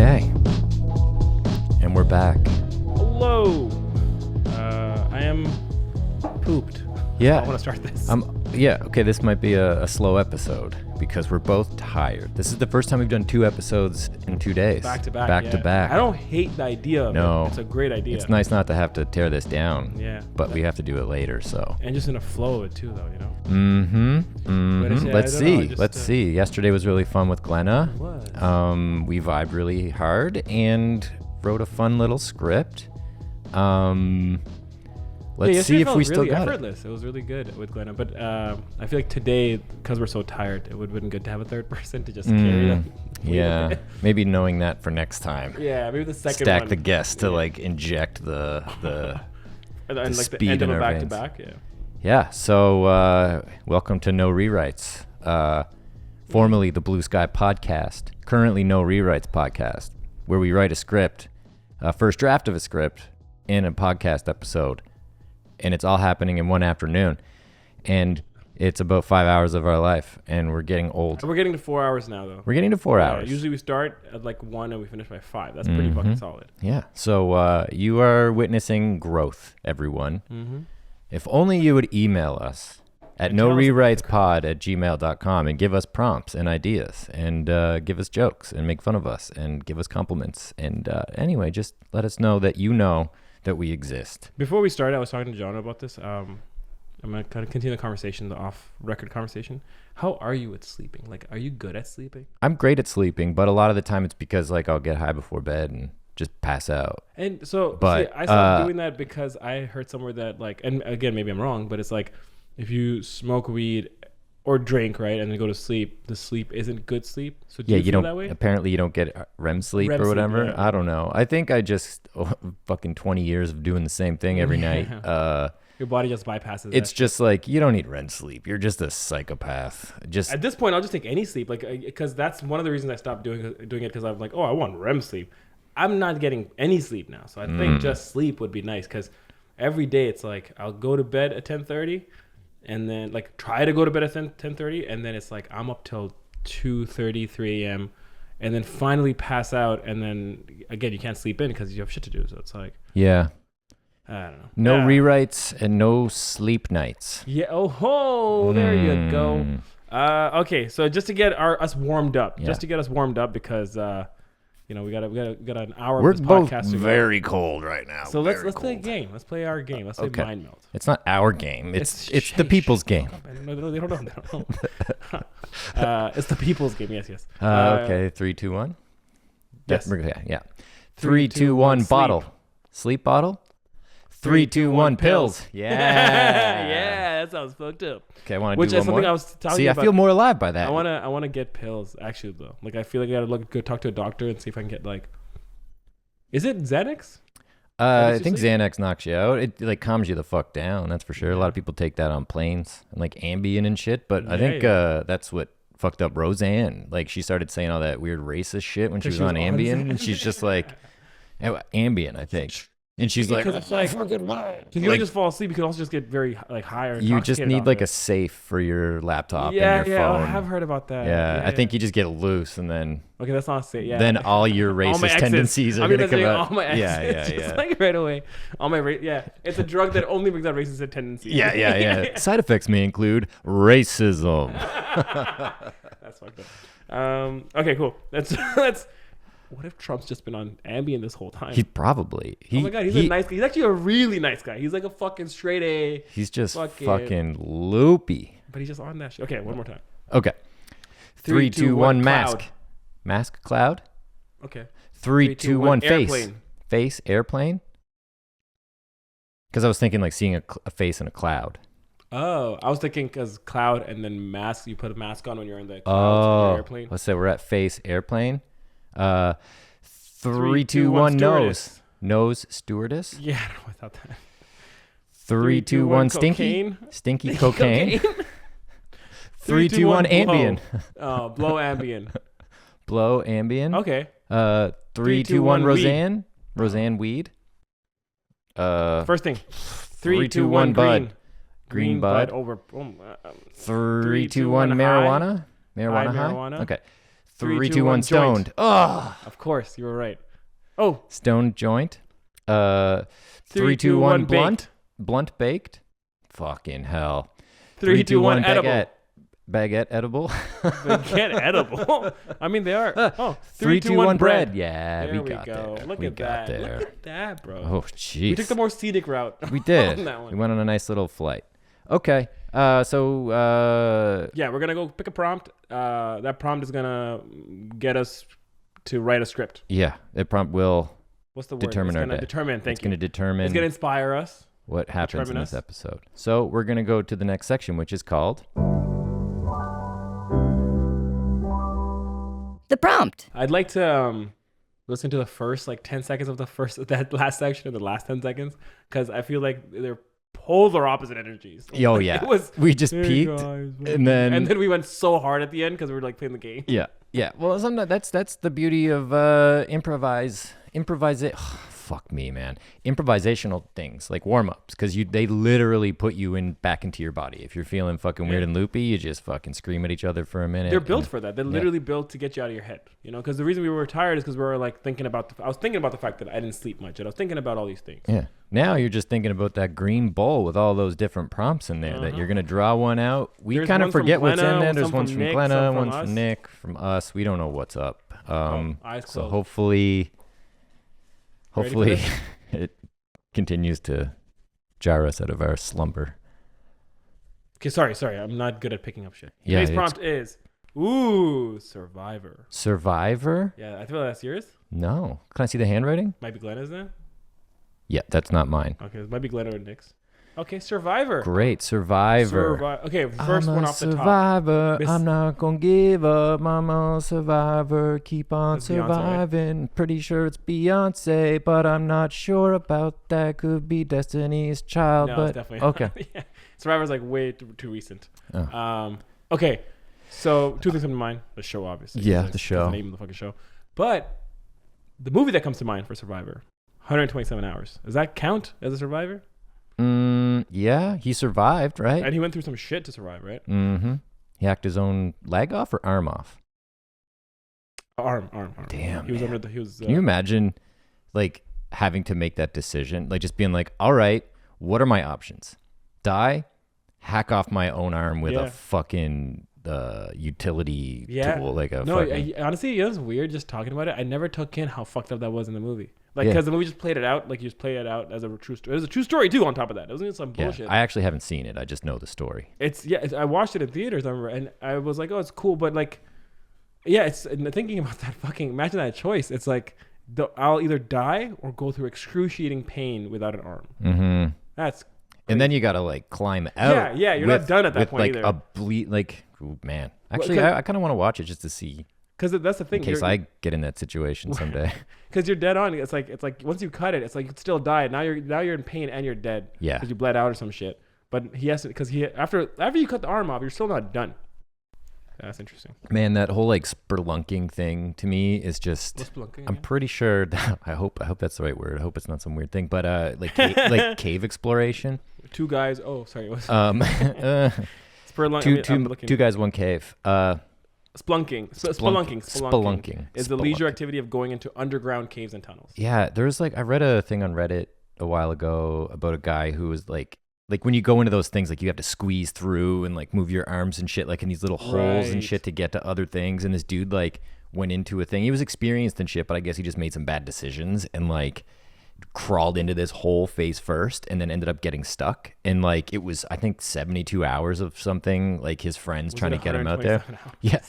Okay. And we're back. Hello. I am pooped. Yeah. I want to start this. Okay, this might be a slow episode because we're both tired. This is the first time we've done 2 episodes in 2 days. Back to back. Back to back. I don't hate the idea of No. it. It's a great idea. It's nice not to have to tear this down. Yeah. But we have to do it later, so. And just in a flow of it too, though, you know? Let's see. Just, Let's see. Yesterday was really fun with Glenna. It was. We vibed really hard and wrote a fun little script. Let's see if we still got effortless. It was really good with Glenna, but I feel like today, because we're so tired, it would have been good to have a third person to just carry them. Yeah, maybe knowing that for next time. Yeah, maybe the second Stack one. the guests to like inject the and like speed the end in of a our back to veins. back. Yeah. Yeah, so welcome to No Rewrites, formerly the Blue Sky Podcast, currently No Rewrites Podcast, where we write a script, first draft of a script in a podcast episode, and it's all happening in one afternoon, and it's about 5 hours of our life, and we're getting old. We're getting to 4 hours now, though. We're getting to 4 hours. Usually we start at like 1 and we finish by 5. That's pretty fucking solid. Yeah, so you are witnessing growth, everyone. Mm-hmm. If only you would email us at norewritespod@gmail.com and give us prompts and ideas and give us jokes and make fun of us and give us compliments. And anyway, just let us know that you know that we exist. Before we started, I was talking to Jono about this. I'm going to kind of continue the conversation, the off-record conversation. How are you at sleeping? Like, are you good at sleeping? I'm great at sleeping, but a lot of the time it's because like I'll get high before bed and just pass out. And so But, I stopped doing that because I heard somewhere that like, and again, maybe I'm wrong, but it's like if you smoke weed or drink, right, and then go to sleep, the sleep isn't good sleep. So do you feel that way? Apparently you don't get REM sleep REM or sleep, whatever. yeah. I don't know. I think I just fucking 20 years of doing the same thing every night. Your body just bypasses It's that. just like, you don't need REM sleep. You're just a psychopath. Just At this point, I'll just take any sleep, like, because that's one of the reasons I stopped doing it because I'm like, oh, I want REM sleep. I'm not getting any sleep now, so I think just sleep would be nice because every day it's like I'll go to bed at 10:30, and then like try to go to bed at 10:30, and then it's like I'm up till 2:30, 3 a.m., and then finally pass out, and then again you can't sleep in because you have shit to do. So it's like, yeah. I don't know. No Yeah. rewrites and no sleep nights. Yeah. Oh ho! There you go. Okay, so just to get us warmed up, because we got an hour We're of this both podcast to go. very cold right now. So let's very play a cold. game. Let's play our game. Let's play Okay. Mind Melt. It's not our game. It's the Shay, people's game. No, they don't know. It's the people's game. Yes. Okay, 3, 2, 1. Yes. Yeah. 3, 2, 1. sleep. Bottle. Sleep bottle. 3, 2, 1. Pills. Yeah. Yeah, that sounds fucked up. Okay, I want to Which do is one something more. I was telling See, you I about. feel more alive by that. I wanna get pills actually though. Like I feel like I gotta go talk to a doctor and see if I can get like. Is it Xanax? I think Xanax knocks you out. It like calms you the fuck down. That's for sure. A lot of people take that on planes and like Ambien and shit. But I think that's what fucked up Roseanne. Like she started saying all that weird racist shit when she was on Ambien, and she's just like Ambien, I think. And she's like, Because it's like, because you don't just fall asleep. You can also just get very like high or you just intoxicated need off like it. a safe for your laptop Yeah, and your phone. I have heard about that. Yeah, I think you just get loose, and then Okay, that's not safe. Yeah. then all your All my racist exes. tendencies are I mean, gonna come that's out. all my exes. Yeah. Just like right away. All my it's a drug that only brings out racist tendencies. Yeah. Side effects may include racism. That's fucked up. Okay, cool. Let's. What if Trump's just been on Ambien this whole time? He probably. Oh my god, he's a nice guy. He's actually a really nice guy. He's like a fucking straight A. He's just fucking loopy. But he's just on that shit. Okay, one more time. Okay. 3, 2, 1. Mask. Cloud. Mask. Cloud. Okay. 3, 2, 1. Face. Airplane. Face. Airplane. Because I was thinking like seeing a face in a cloud. Oh, I was thinking because cloud and then mask. You put a mask on when you're in the clouds in your airplane. Let's say we're at face. Airplane. 3, 3, 2, 2, 1. stewardess. Nose. Stewardess. Yeah, I don't know about that. 3, 2, 1. Stinky. Cocaine. Stinky cocaine. 3, 2, 1. Ambien. Blow Ambien. Blow Ambien. Okay. 3, 2, 1. Roseanne. Roseanne weed. First thing. 3, 2, 1. Bud. Green bud. over. 3, 2, 1. Marijuana. Marijuana high. Marijuana. Okay. 3, 2, 1, stoned. Oh, Of course, you were right. Oh, stoned joint. 3, 2, 1, blunt. Blunt baked. Fucking hell. 3, 2, 1, edible. baguette. Baguette edible. Baguette edible. I mean, they are. Oh, 3, 2, 1, bread. Yeah, there we got go. there. Look we at got that. there. Look at that, bro. Oh, jeez. We took the more scenic route. We did. On that one. We went on a nice little flight. Okay. So yeah, we're gonna go pick a prompt. That prompt is gonna get us to write a script. yeah, it prompt will What's the word? determine It's our gonna day. determine. It's going to determine It's gonna inspire us. what happens in determine this us. episode. So we're going to go to the next section, which is called The prompt. I'd like to listen to the first 10 seconds of that last section and the last 10 seconds because I feel like they're polar opposite energies. Oh yeah. It was, we just "Hey, peaked guys, and then we went so hard at the end because we were playing the game. yeah. Well, sometimes that's the beauty of improvise. Fuck me, man. Improvisational things like warm-ups because they literally put you back into your body. If you're feeling fucking weird and loopy, you just fucking scream at each other for a minute. They're built for that. They're literally built to get you out of your head. Because the reason we were tired is because we were thinking about I was thinking about the fact that I didn't sleep much and I was thinking about all these things. Yeah. Now you're just thinking about that green bowl with all those different prompts in there that you're going to draw one out. We There's kind of one from forget what's in Glenna, there. There's some ones from from Nick, Glenna, some from ones us. from Nick, from us. We don't know what's up. Eyes So closed. hopefully Ready for this? it continues to jar us out of our slumber. Okay, sorry. I'm not good at picking up shit. Yeah, Today's it's- prompt is, Survivor. Survivor? Yeah, I feel like that's yours. No. Can I see the handwriting? Might be Glenna's then. Yeah, that's not mine. Okay, it might be Glenna or Nick's. Okay, Survivor. Great. Survivor. Okay, first I'm one a off the top. survivor. Miss- I'm not gonna give up. I'm a survivor. Keep on That's Beyonce, right? surviving. Pretty sure it's Beyonce, but I'm not sure about that. Could be Destiny's Child, No, but it's definitely okay. yeah. Survivor's way too recent. Oh. Okay, so two things come to mind. The show, obviously. Yeah, That's the show. The name of the fucking show. But the movie that comes to mind for Survivor, 127 Hours. Does that count as a Survivor? Yeah, he survived, right? And he went through some shit to survive, right? Mm-hmm. He hacked his own leg off or arm off? Arm. Damn, He was man. under the. He was. Can you imagine, having to make that decision? Just being like, all right, what are my options? Die, hack off my own arm with a fucking utility tool, honestly, it was weird just talking about it. I never took in how fucked up that was in the movie. Because the movie just played it out, you just play it out as a true story. It was a true story too. On top of that, it wasn't some bullshit. I actually haven't seen it. I just know the story. I watched it in theaters, I remember, and I was like, oh, it's cool, but it's thinking about that fucking. Imagine that choice. It's I'll either die or go through excruciating pain without an arm. Mm-hmm. That's. And then you gotta climb out. Yeah. You're not done at that point either. A bleed, ooh, man. Actually, I kind of want to watch it just to see. Because that's the thing. In case I get in that situation someday. Because you're dead on. It's like once you cut it, it's like you still died. Now you're in pain and you're dead. Yeah. Because you bled out or some shit. But he has to, because after you cut the arm off, you're still not done. That's interesting. Man, that whole spelunking thing to me is just. What's spelunking? I'm pretty sure. I hope that's the right word. I hope it's not some weird thing. But cave exploration. Two guys. Oh, sorry. Two guys, one cave. Spelunking is the leisure activity of going into underground caves and tunnels. Yeah, there's I read a thing on Reddit a while ago about a guy who was like when you go into those things, you have to squeeze through and move your arms and shit in these little holes and shit to get to other things. And this dude went into a thing. He was experienced and shit, but I guess he just made some bad decisions and crawled into this hole face first and then ended up getting stuck. And it was, I think, 72 hours of something, his friends trying to get him out there. Yeah.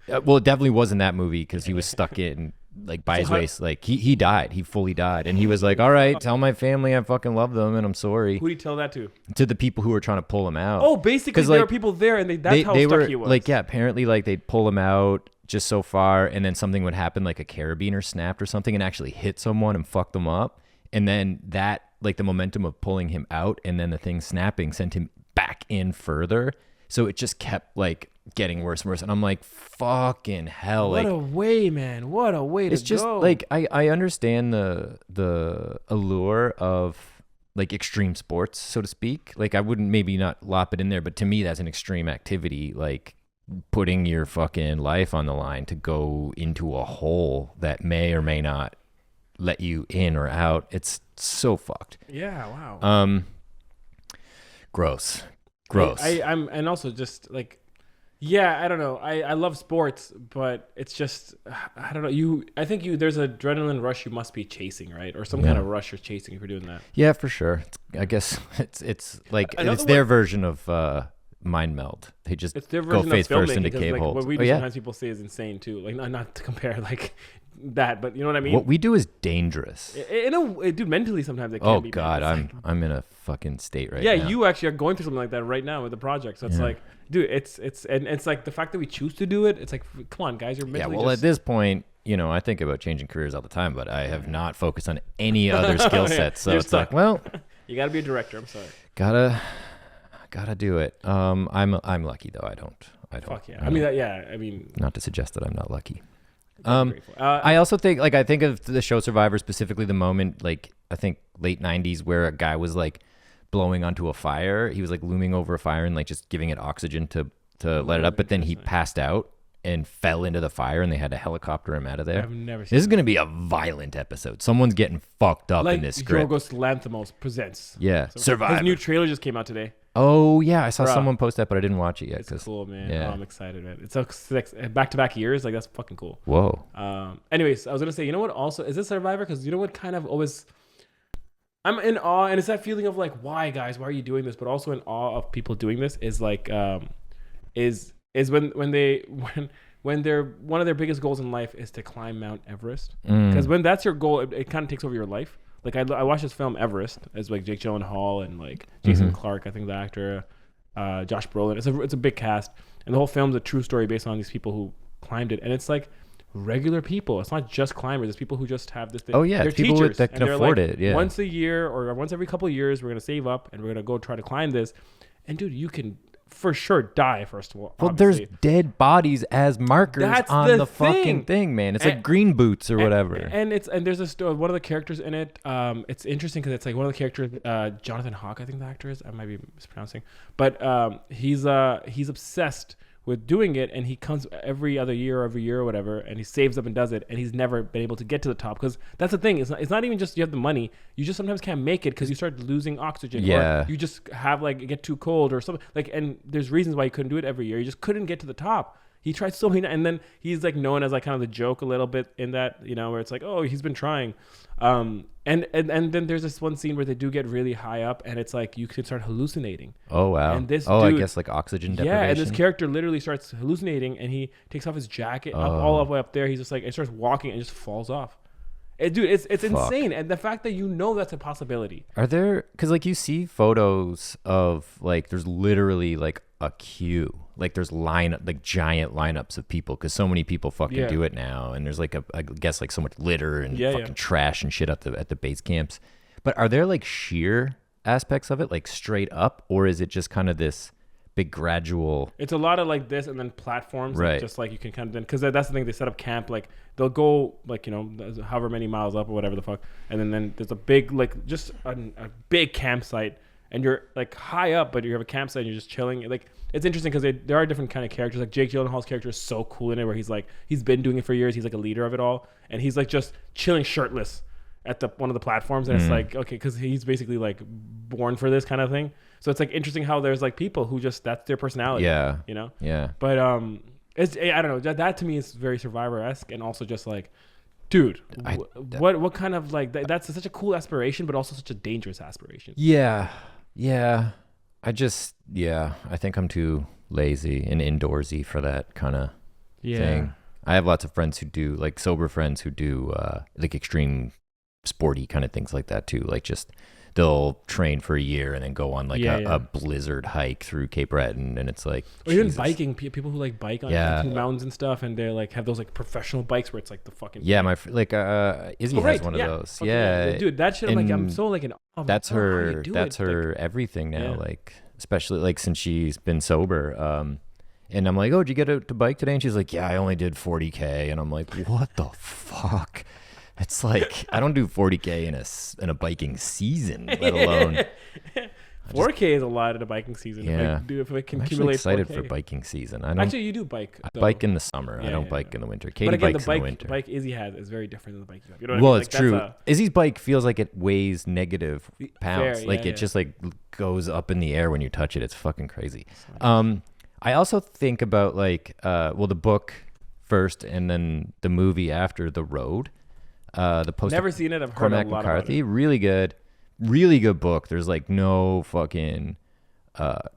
Well, it definitely wasn't that movie because he was stuck in by his waist. He died. He fully died. And he was like, all right, tell my family I fucking love them and I'm sorry. Who did he tell that to? To the people who were trying to pull him out. Oh, basically there were people there and that's how stuck he was. Apparently they'd pull him out just so far and then something would happen, a carabiner snapped or something and actually hit someone and fucked them up. And then that, the momentum of pulling him out and then the thing snapping sent him back in further. So it just kept getting worse and worse. And I'm like, fucking hell. What a way, man. What a way to go. It's just I understand the allure of extreme sports, so to speak. I wouldn't maybe not lop it in there, but to me that's an extreme activity. putting your fucking life on the line to go into a hole that may or may not let you in or out. It's so fucked. Yeah. Wow. Gross. I'm and also just like, yeah, I don't know. I love sports, but it's just, I don't know. I think there's an adrenaline rush you must be chasing, right? Or some kind of rush you're chasing if you're doing that. Yeah, for sure. I guess it's like Another it's their version of mind meld. They just It's their go version face of first into filmmaking, 'cause, cave like, holes. what we do sometimes people say is insane too. Like not to compare like that, but you know what I mean? What we do is dangerous. Dude, mentally sometimes it can Oh be. God, man. I'm in a fucking state right Yeah, now. you actually are going through something like that right now with the project. So it's like, dude, it's like the fact that we choose to do it. It's like, come on, guys, you're mentally. Yeah, well, at this point, I think about changing careers all the time, but I have not focused on any other skill sets. So You're it's stuck. like, well, you got to be a director. I'm sorry. gotta do it. I'm lucky though. I don't. Fuck yeah. I mean, not to suggest that I'm not lucky. grateful. I also think I think of the show Survivor, specifically the moment, like I think late 90s, where a guy was like blowing onto a fire. He was like looming over a fire and like just giving it oxygen to let it up, but then he passed out and fell into the fire, and they had to helicopter him out of there. I've never seen This is going to be a violent episode. Someone's getting fucked up in this script. Yorgos Lanthimos presents. Yeah, Survivor. His new trailer just came out today. Oh yeah, I saw Bruh. someone post that, but I didn't watch it yet. It's cool, man. Yeah. Oh, I'm excited, man. It's like back-to-back years. Like, that's fucking cool. Whoa. Anyways, I was gonna say, you know what? Also, is this Survivor? Because you know what? Kind of always, I'm in awe, and it's that feeling of like, why, guys? Why are you doing this? But also in awe of people doing this is like, is when they're one of their biggest goals in life is to climb Mount Everest. Because when that's your goal, it kind of takes over your life. Like I watched this film Everest as like Jake Gyllenhaal and like Jason Clarke, I think the actor, Josh Brolin. It's a big cast, and the whole film's a true story based on these people who climbed it. And it's like regular people. It's not just climbers. It's people who just have this thing. Oh yeah, they're people teachers, that can afford it. Yeah. Once a year or once every couple of years, we're gonna save up and we're gonna go try to climb this. And dude, you can for sure die, first of all. Well, obviously. there's dead bodies as markers That's on the thing. fucking thing, man. It's like green boots or whatever. And there's a story. One of the characters in it. It's interesting because it's like one of the characters, Jonathan Hawk, I think the actor is. I might be mispronouncing, but he's obsessed with doing it, and he comes every other year or whatever, and he saves up and does it, and he's never been able to get to the top because that's the thing. It's not even just you have the money. You just sometimes can't make it because you start losing oxygen. Yeah. Or you just have like it get too cold or something like. And there's reasons why he couldn't do it every year. He just couldn't get to the top. He tried so many, and then he's like known as like kind of the joke a little bit in that, where it's like, oh, he's been trying. And then there's this one scene where they do get really high up, and it's like you can start hallucinating. Oh wow. And this I dude, guess like oxygen deprivation. yeah, and this character literally starts hallucinating, and he takes off his jacket all the way up there. He's just like, it starts walking and just falls off. Dude, it's insane, and the fact that that's a possibility. Are there, because like you see photos of like there's literally like a queue, like there's like giant lineups of people because so many people fucking do it now, and there's like I guess like so much litter and fucking trash and shit at the base camps. But are there like sheer aspects of it, like straight up, or is it just kind of this big gradual? It's a lot of like this and then platforms, right? Like, just like you can kind of then, because that's the thing, they set up camp, like they'll go like however many miles up or whatever the fuck, and then there's a big like just a big campsite, and you're like high up, but you have a campsite and you're just chilling. Like it's interesting because there are different kind of characters. Like Jake Gyllenhaal's character is so cool in it, where he's been doing it for years. He's like a leader of it all, and he's like just chilling shirtless at one of the platforms, and it's like, okay, because he's basically like born for this kind of thing. So it's like interesting how there's like people who just that's their personality. Yeah. Yeah. But it's I don't know, that to me is very Survivor-esque, and also just like, dude, what kind of like that's such a cool aspiration, but also such a dangerous aspiration. Yeah. I think I'm too lazy and indoorsy for that kind of thing. I have lots of friends who do, like sober friends who do like extreme sporty kind of things like that too. Like just they'll train for a year and then go on like a blizzard hike through Cape Breton, and it's like, or even biking, people who like bike on mountains and stuff, and they like have those like professional bikes where it's like the fucking Izzy has one of those. Yeah, dude, that shit. I'm so like an. That's her everything now. Like especially like since she's been sober. And I'm like, oh, did you get to bike today? And she's like, yeah, I only did 40K. And I'm like, what the fuck? It's like, I don't do 40K in a biking season, let alone. 4K is a lot of the biking season. Yeah. Like, if it can I'm actually accumulate excited 4K. for biking season. Actually, you do bike. I though. bike in the summer. Yeah, I don't yeah, bike yeah. in the winter. But Katie again, bikes the in the winter. bike Izzy has is very different than the bike you have. You know what Well, I mean? it's true. Izzy's bike feels like it weighs negative pounds. Fair, like yeah, it just like goes up in the air when you touch it. It's fucking crazy. So I also think about like the book first and then the movie after, The Road. The post. Never seen it. I've heard Cormac a lot McCarthy. about it. Really good book. There's like no fucking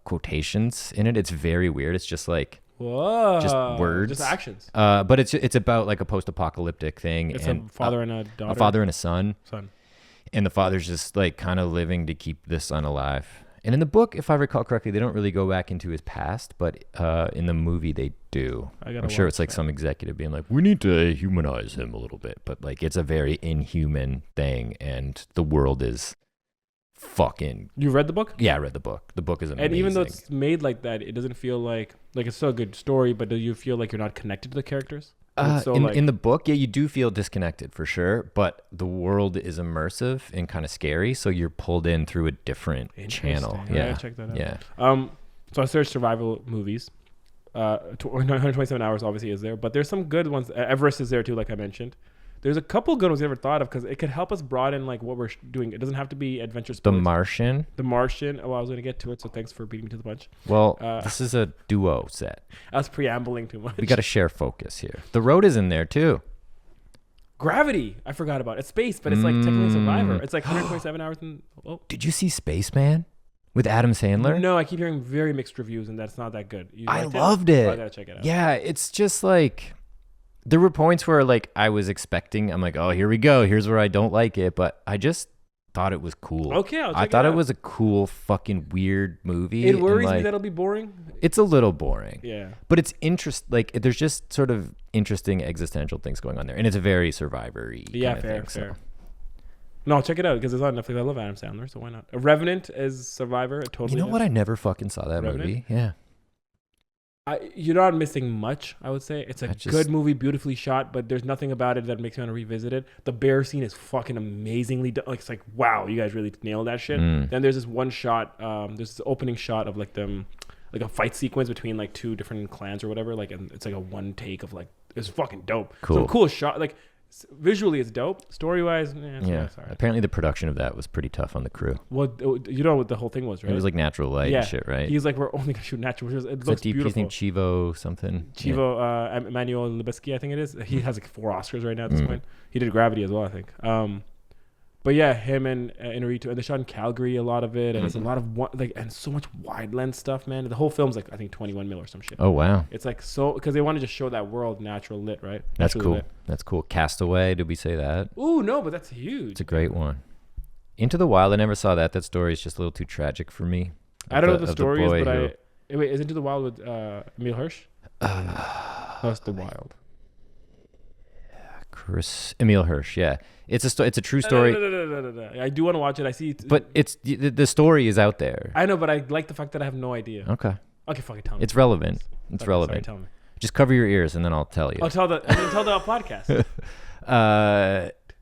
quotations in it. It's very weird. It's just like Whoa. just words, Just actions. but it's about like a post-apocalyptic thing. It's and a father and a daughter. a father and a son, Son. and the father's just like kind of living to keep the son alive. And in the book, if I recall correctly, they don't really go back into his past, but in the movie they do. I'm sure it's like some executive being like, we need to humanize him a little bit, but like it's a very inhuman thing, and the world is fucking. You read the book? Yeah, I read the book. The book is amazing. And even though it's made like that, it doesn't feel like it's still a good story, but do you feel like you're not connected to the characters? In the book, yeah, you do feel disconnected for sure, but the world is immersive and kind of scary, so you're pulled in through a different channel. Yeah, I gotta check that out. Yeah. So I searched survival movies. 127 Hours obviously is there, but there's some good ones. Everest is there too, like I mentioned. There's a couple good ones I never thought of because it could help us broaden like what we're doing. It doesn't have to be adventure sports. The Martian. Oh, I was going to get to it, so thanks for beating me to the punch. Well, this is a duo set. I was preambling too much. We got to share focus here. The Road is in there too. Gravity, I forgot about. It's space, but it's like technically Survivor. It's like 127 hours. Did you see Spaceman with Adam Sandler? No, I keep hearing very mixed reviews, and that's not that good. I loved it. Oh, I got to check it out. Yeah, it's just like... There were points where like I was expecting, I'm like, oh, here we go. Here's where I don't like it. But I just thought it was cool. Okay, I thought it was a cool fucking weird movie. It worries me that it'll be boring. It's a little boring. Yeah. But it's like there's just sort of interesting existential things going on there. And it's a very Survivor-y Yeah, fair. So. No, check it out because it's on Netflix. I love Adam Sandler, so why not? A Revenant is Survivor. Totally. You know what? I never fucking saw that Revenant? movie. Yeah. You're not missing much, I would say. It's a good movie, beautifully shot, but there's nothing about it that makes me want to revisit it. The bear scene is fucking amazingly done. Like, it's like, wow, you guys really nailed that shit. Then there's this one shot, there's this opening shot of like them, like a fight sequence between like two different clans or whatever. Like, and it's like a one take of like, it's fucking dope. Cool. Some cool shot. Like, visually it's dope. Story-wise, yeah. Apparently the production of that was pretty tough on the crew. Well, you know what the whole thing was, right? It was like natural light and shit, right? He's like, we're only gonna shoot natural. It looks beautiful. You think Chivo something? Emmanuel Lubezki, I think it is. He has like 4 Oscars right now at this point. He did Gravity as well, I think. But yeah, him and Inarritu, and they shot in Calgary a lot of it, and it's a lot of and so much wide lens stuff, man. The whole film's like I think 21 mil or some shit. Oh wow! It's like so because they want to just show that world natural lit, right? That's cool. That's cool. Castaway, did we say that? Ooh, no, but that's huge. It's a great one. Into the Wild, I never saw that. That story is just a little too tragic for me. I don't know what the story is, but wait, is Into the Wild with Emil Hirsch? That's The Wild. Emil Hirsch, yeah. It's a true story. No. I do want to watch it. I see but it's the story is out there. I know, but I like the fact that I have no idea. Okay, fucking tell me. It's relevant. It's relevant. Sorry, tell me. Just cover your ears and then I'll tell you. I'll tell the podcast.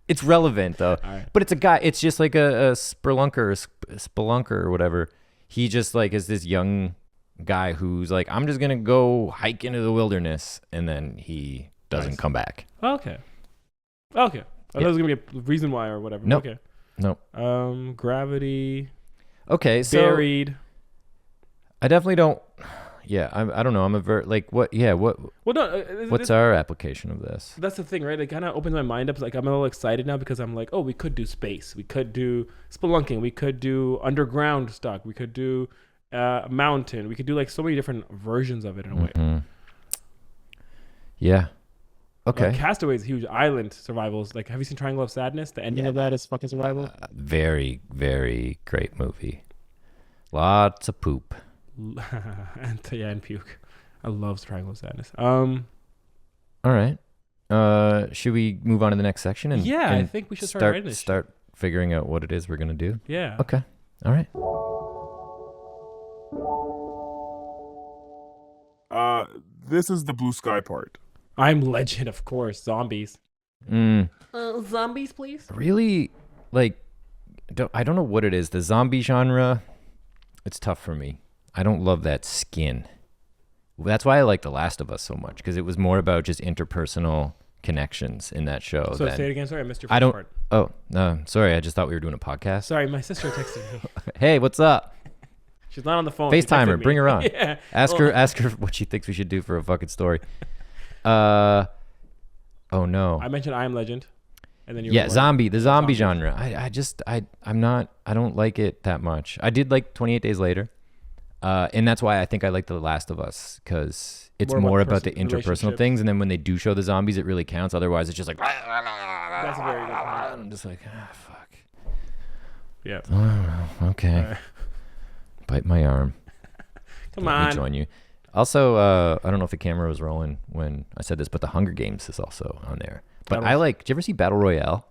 It's relevant though. Right. But it's a guy. It's just like a spelunker or whatever. He just like is this young guy who's like, I'm just gonna go hike into the wilderness, and then he doesn't come back. Okay. I thought it was gonna be a reason why or whatever. Nope. Okay. Nope. Gravity. Okay, so Buried. I definitely don't. Yeah, I don't know. I'm like what? Yeah, what? Well, no. What's our application of this? That's the thing, right? It kind of opens my mind up. Like I'm a little excited now because I'm like, oh, we could do space. We could do spelunking. We could do underground stuff. We could do mountain. We could do like so many different versions of it in a way. Yeah. Okay. Castaway is huge. Island survivals. Like, have you seen Triangle of Sadness? The ending of that is fucking survival. Very, very great movie. Lots of poop. and puke. I love Triangle of Sadness. All right. Should we move on to the next section? And I think we should start figuring out what it is we're gonna do. Yeah. Okay. All right. This is the blue sky part. I'm Legend, of course. Zombies. Zombies, please. Really, like, I don't know what it is. The zombie genre It's tough for me. I don't love that skin. That's why I like The Last of Us so much, because it was more about just interpersonal connections in that show. So say it again. Sorry, I missed your I first don't. part. Oh, no, sorry. I just thought we were doing a podcast. Sorry, my sister texted me. Hey, what's up? She's not on the phone. She FaceTime her. texted me. Bring her on. Yeah. Ask her what she thinks we should do for a fucking story. Oh no. I mentioned I Am Legend, and then you. Yeah, the zombie genre. I don't like it that much. I did like 28 Days Later, and that's why I think I like The Last of Us, because it's more about the interpersonal things, and then when they do show the zombies, it really counts. Otherwise, it's just like That's a very good point. I'm just like fuck. Yeah. Oh, okay. Bite my arm. Come Let me on. join you. Also, I don't know if the camera was rolling when I said this, but The Hunger Games is also on there. But I like. Did you ever see Battle Royale?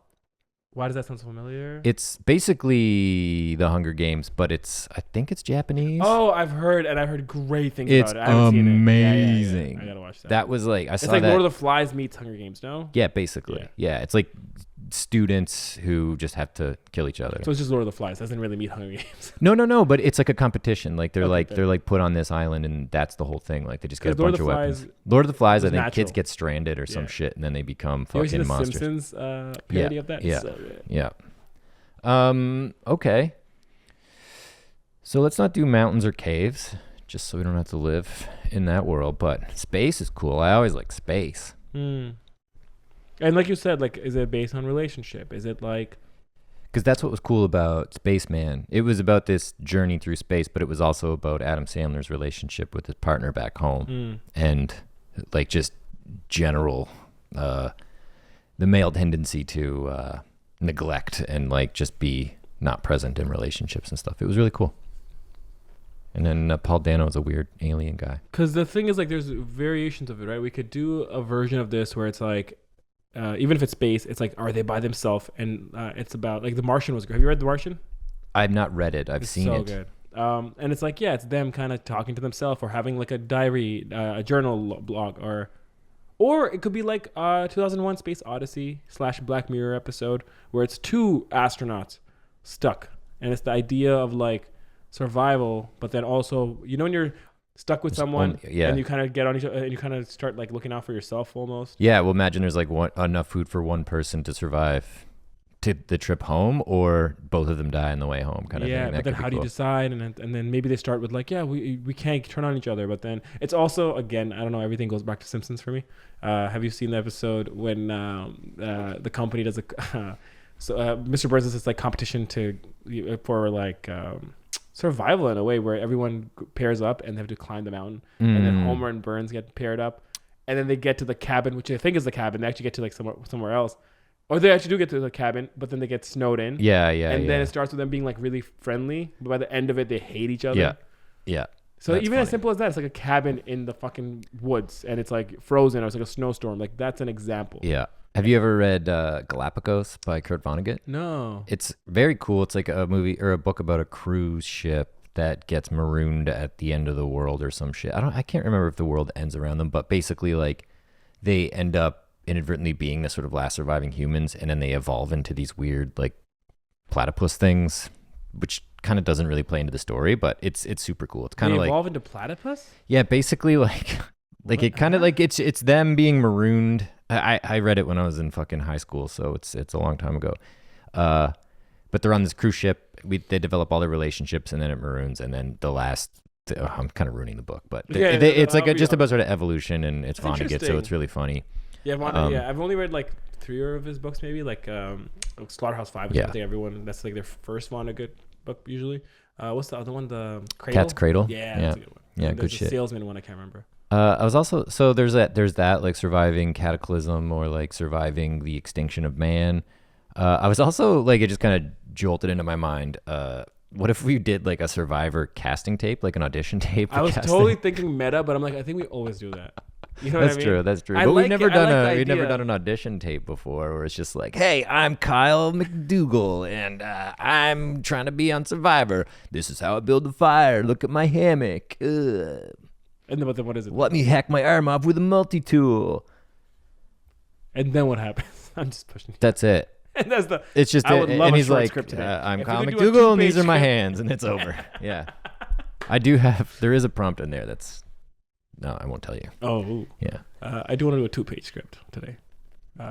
Why does that sound so familiar? It's basically The Hunger Games, but I think it's Japanese. Oh, I've heard great things about it. I haven't seen it. Amazing. Yeah. I gotta watch that. That was like It's like Lord of the Flies meets Hunger Games, no? Yeah, basically. Yeah, it's like students who just have to kill each other. So it's just Lord of the Flies. Doesn't really meet Hunger Games. No, but it's like a competition. Like they're Okay, they're like put on this island, and that's the whole thing. Like they just get a Lord bunch of of the weapons. Flies Lord of the Flies, I was think natural. kids get stranded or some Yeah. shit, and then they become You ever seen fucking the monsters. Simpsons parody of that? Yeah. So good. Yeah. Okay. So let's not do mountains or caves, just so we don't have to live in that world. But space is cool. I always like space. And like you said, like, is it based on relationship? Is it like... Because that's what was cool about Spaceman. It was about this journey through space, but it was also about Adam Sandler's relationship with his partner back home. And like just general, the male tendency to neglect and like just be not present in relationships and stuff. It was really cool. And then Paul Dano is a weird alien guy. Because the thing is, like, there's variations of it, right? We could do a version of this where it's like, even if it's space, it's like, are they by themselves? And it's about, like, The Martian was great. Have you read The Martian? I've not read it. I've seen it. So good. And it's like, yeah, it's them kind of talking to themselves or having like a diary, a journal blog, or it could be like 2001 Space Odyssey / Black Mirror episode where it's two astronauts stuck. And it's the idea of like survival, but then also, you know, when you're stuck with someone and you kind of get on each other and you kind of start like looking out for yourself almost. Yeah, well, imagine there's like enough food for one person to survive to the trip home, or both of them die on the way home, kind of thing. Yeah, but then how do you decide? And then maybe they start with like, yeah, we can't turn on each other. But then it's also, again, I don't know, everything goes back to Simpsons for me. Have you seen the episode when the company does Mr. Burns is this like competition for like survival in a way where everyone pairs up and they have to climb the mountain, and then Homer and Burns get paired up, and then they get to the cabin, which I think is the cabin. They actually get to like somewhere else. Or they actually do get to the cabin, but then they get snowed in. Yeah. And then it starts with them being like really friendly, but by the end of it, they hate each other. Yeah. So even as simple as that, it's like a cabin in the fucking woods, and it's like frozen, or it's like a snowstorm. Like that's an example. Yeah. Have you ever read Galapagos by Kurt Vonnegut? No. It's very cool. It's like a movie or a book about a cruise ship that gets marooned at the end of the world or some shit. I can't remember if the world ends around them, but basically like they end up inadvertently being the sort of last surviving humans, and then they evolve into these weird like platypus things, which kind of doesn't really play into the story, but it's super cool. It's kind of like evolve into platypus. Yeah, basically like it kind of like it's them being marooned. I read it when I was in fucking high school, so it's a long time ago. But they're on this cruise ship. They develop all their relationships, and then it maroons, and then the last. I'm kind of ruining the book, but it's like just about sort of evolution, and it's Vonnegut, so it's really funny. Yeah, I've only read like 3 of his books, maybe like Slaughterhouse 5 is something everyone that's like their first Vonnegut book usually. What's the other one? The Cradle? Cat's Cradle. Yeah, that's a good one. Yeah, good shit. Salesman one, I can't remember. I was also there's that like surviving cataclysm or like surviving the extinction of man. I was also like, it just kind of jolted into my mind. What if we did like a Survivor casting tape, like an audition tape? I was totally thinking meta, but I'm like, I think we always do that. You know That's what I mean? true. That's true. But we've never done an audition tape before, where it's just like, hey, I'm Kyle McDougal, and I'm trying to be on Survivor. This is how I build a fire. Look at my hammock. Ugh. But then what is it? Let me hack my arm off with a multi-tool. And then what happens? I'm just pushing. That's it. And that's it's just I would love and a he's short like, script today. I'm If Kyle we could do a McDougal, and 2-page these are my script. hands, and it's over. Yeah. I do have. There is a prompt in there that's. No, I won't tell you. Oh. Yeah. I do want to do a 2-page script today.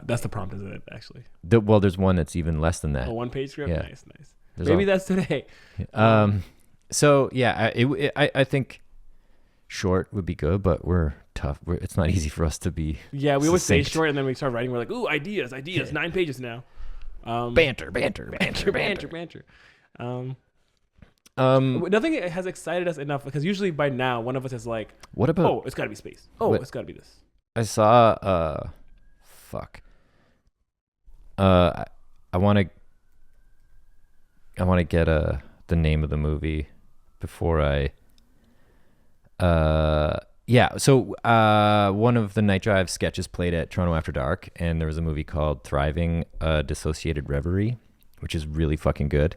That's the prompt, isn't it? Actually. Well, there's one that's even less than that. A 1-page script. Yeah. Nice. Maybe that's today. So yeah, I think short would be good, but we're tough. It's not easy for us to be. Yeah, we always say succinct. short, and then we start writing. We're like, ooh, ideas, 9 pages now. Banter. Nothing has excited us enough because usually by now one of us is like, what about? Oh, it's got to be space. Oh, it's got to be this. I saw. Fuck. I want to get the name of the movie before I. Yeah. So one of the Night Drive sketches played at Toronto After Dark, and there was a movie called Thriving: Dissociated Reverie, which is really fucking good.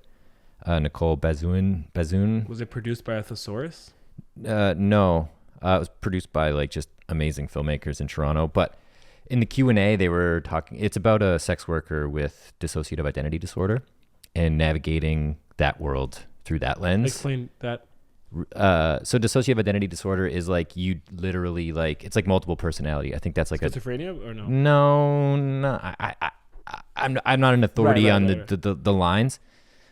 Nicole Bazoun. Was it produced by a thesaurus? No. It was produced by like just amazing filmmakers in Toronto. But in the Q&A, they were talking. It's about a sex worker with dissociative identity disorder and navigating that world through that lens. Explain that. So dissociative identity disorder is like you literally like it's like multiple personality. I think that's like schizophrenia or no? No. I'm not an authority on the lines.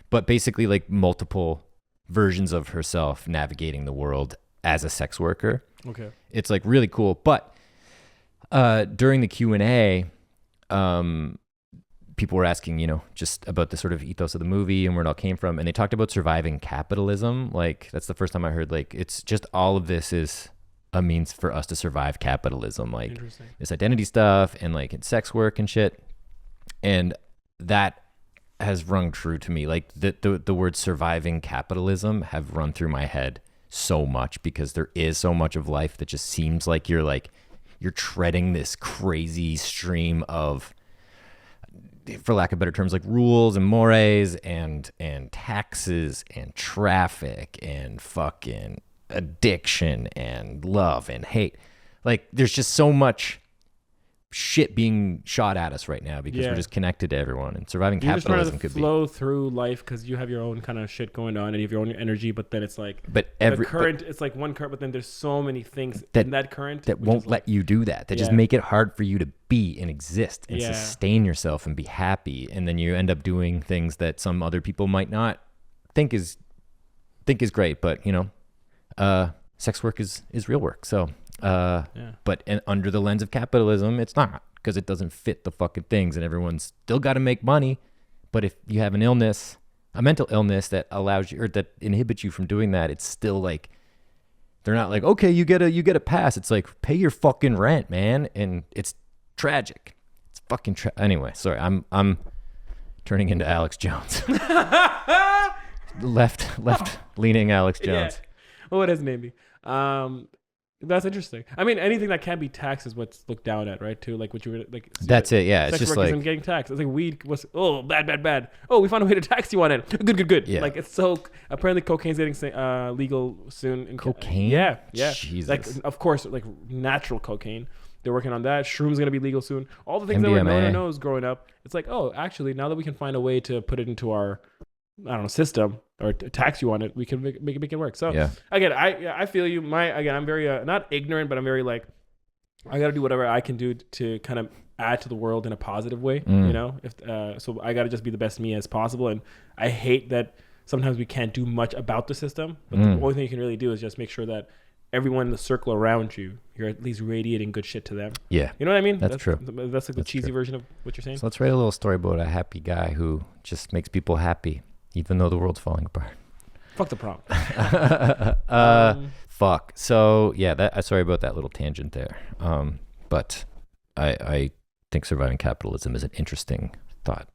But basically, like multiple versions of herself navigating the world as a sex worker. Okay, it's like really cool. But during the Q&A, people were asking, just about the sort of ethos of the movie and where it all came from, and they talked about surviving capitalism. Like that's the first time I heard. Like it's just all of this is a means for us to survive capitalism. Like this identity stuff and like in sex work and shit, and that has rung true to me. Like the word surviving capitalism have run through my head so much because there is so much of life that just seems like you're treading this crazy stream of, for lack of better terms, like rules and mores and taxes and traffic and fucking addiction and love and hate. Like there's just so much shit being shot at us right now because we're just connected to everyone, and surviving capitalism could flow through life because you have your own kind of shit going on and you have your own energy, but then it's like it's like one current, but then there's so many things in that current that won't let you do that just make it hard for you to be and exist and sustain yourself and be happy, and then you end up doing things that some other people might not think is great, but sex work is real work. So but under the lens of capitalism, it's not, because it doesn't fit the fucking things, and everyone's still got to make money. But if you have an illness, a mental illness that allows you or that inhibits you from doing that, it's still like they're not like, okay, you get a pass. It's like, pay your fucking rent, man, and it's tragic. It's fucking anyway. Sorry, I'm turning into Alex Jones. left leaning Alex Jones. Yeah. Well, what is maybe. That's interesting. I mean, anything that can be taxed is what's looked down at, right? Too, like what you were like. That's it. Yeah, it's just like getting taxed. It's like weed was bad. Oh, we found a way to tax you on it. Good. Yeah. Like it's so apparently cocaine's getting legal soon. Cocaine? Yeah. Jesus. Like of course, like natural cocaine. They're working on that. Shroom's gonna be legal soon. All the things that no one knows growing up. It's like, oh, actually, now that we can find a way to put it into our, system or tax you on it, we can make it work. So again, I feel you. I'm very not ignorant, but I'm very like, I got to do whatever I can do to kind of add to the world in a positive way. So I got to just be the best me as possible. And I hate that sometimes we can't do much about the system, but the only thing you can really do is just make sure that everyone in the circle around you, you're at least radiating good shit to them. Yeah. You know what I mean? That's true. That's like the cheesy version of what you're saying. So let's write a little story about a happy guy who just makes people happy, even though the world's falling apart. Fuck the prompt. Fuck. So yeah, sorry about that little tangent there. But I think surviving capitalism is an interesting thought.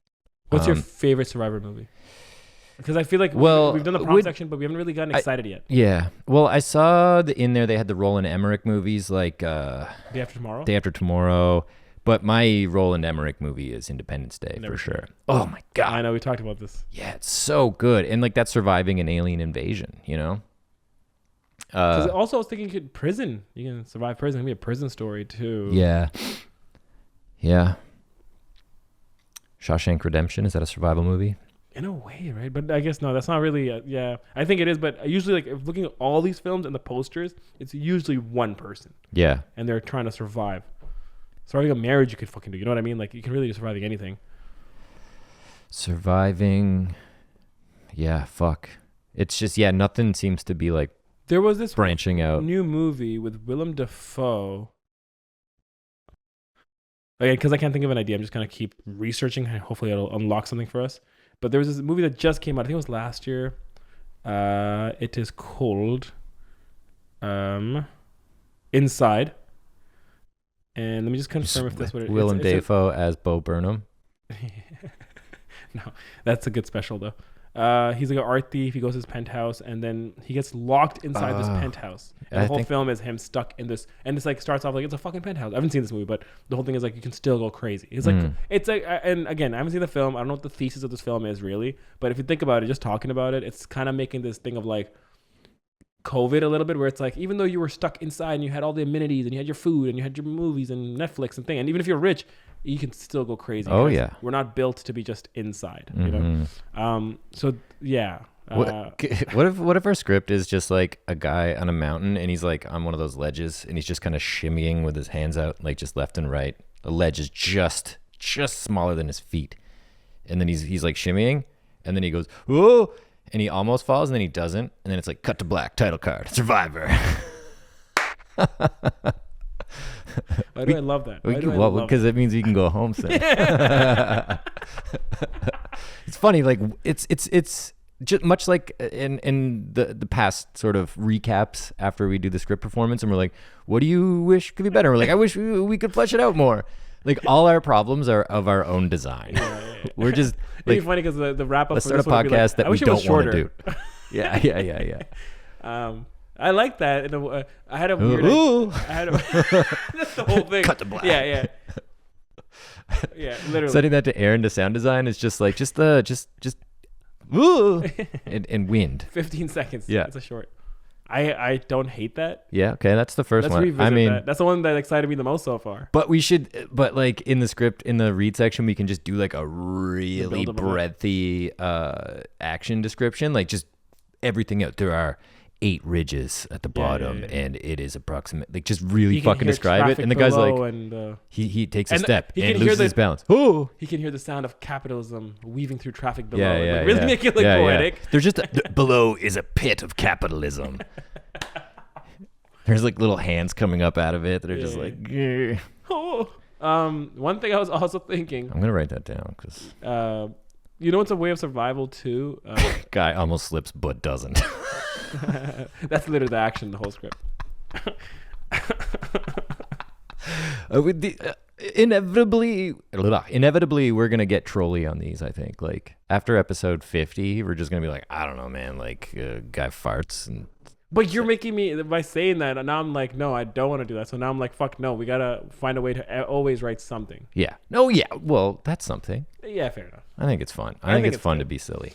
What's your favorite Survivor movie? Because I feel like we've done the prompt section, but we haven't really gotten excited yet. Yeah. Well, I saw in there they had the Roland Emmerich movies like Day After Tomorrow. But my Roland Emmerich movie is Independence Day for sure. Oh my God. I know, we talked about this. Yeah, it's so good. And like that's surviving an alien invasion, you know? Because also I was thinking prison. You can survive prison. It can be a prison story too. Yeah. Yeah. Shawshank Redemption, is that a survival movie? In a way, right? But I guess no, that's not really. Yeah, I think it is. But usually, like if looking at all these films and the posters, it's usually one person, Yeah. and they're trying to survive. Surviving a marriage, you could fucking do. You know what I mean? Like you can really do surviving anything. Surviving. Yeah, fuck. It's just, nothing seems to be like There was this branching out. new movie with Willem Dafoe. Again, because I can't think of an idea, I'm just gonna keep researching. Hopefully, it'll unlock something for us. But there was this movie that just came out. I think it was last year. It is called Inside. And let me just confirm if that's what it is. Willem Dafoe as Bo Burnham. No, that's a good special though. He's like an art thief. He goes to his penthouse, and then he gets locked inside this penthouse. And the whole film is him stuck in this. And it's like starts off like it's a fucking penthouse. I haven't seen this movie, but the whole thing is like you can still go crazy. It's like it's like, and again, I haven't seen the film. I don't know what the thesis of this film is really, but if you think about it, just talking about it, it's kind of making this thing of like COVID a little bit, where it's like even though you were stuck inside and you had all the amenities and you had your food and you had your movies and Netflix and thing, and even if you're rich, you can still go crazy. Oh yeah, we're not built to be just inside, you know. So yeah. What if our script is just like a guy on a mountain and he's like on one of those ledges and he's just kind of shimmying with his hands out like just left and right. The ledge is just smaller than his feet, and then he's like shimmying, and then he goes whoa, and he almost falls, and then he doesn't, and then it's like cut to black, title card, Survivor. Why do I love that? Because it means we can go home soon. It's funny, like it's just much like in the past sort of recaps after we do the script performance, and we're like, what do you wish could be better? We're like, I wish we could flesh it out more. Like all our problems are of our own design. Yeah. We're just like, it'd be funny because the wrap up. Let's start a podcast that we don't want to do. Yeah. I like that. I had a weird. That's the whole thing. Cut to black. Yeah. Yeah, literally. Setting that to air into sound design is just like just ooh and wind. 15 seconds. Yeah, it's a short. I don't hate that. Yeah, okay, that's the first one. Revisit that. That's the one that excited me the most so far. But like in the script, in the read section, we can just do like a really breadthy action description, like just everything out. There are 8 ridges at the bottom, and it is approximate. Like just really fucking describe it. And the guy's like, he takes a step and loses his balance. Oh, he can hear the sound of capitalism weaving through traffic below. Really make it look poetic. Yeah. There's just below is a pit of capitalism. There's like little hands coming up out of it that are just like. One thing I was also thinking. I'm gonna write that down because. You know, it's a way of survival too. Guy almost slips but doesn't. That's literally the action in the whole script. Inevitably, we're gonna get trolly on these. I think like after episode 50, we're just gonna be like, I don't know, man. Like guy farts and. But you're making me, by saying that, now I'm like, no, I don't want to do that. So now I'm like, fuck no, we gotta find a way to always write something. Yeah. No. Yeah. Well, that's something. Yeah, fair enough. I think it's fun. I think it's fun to be silly.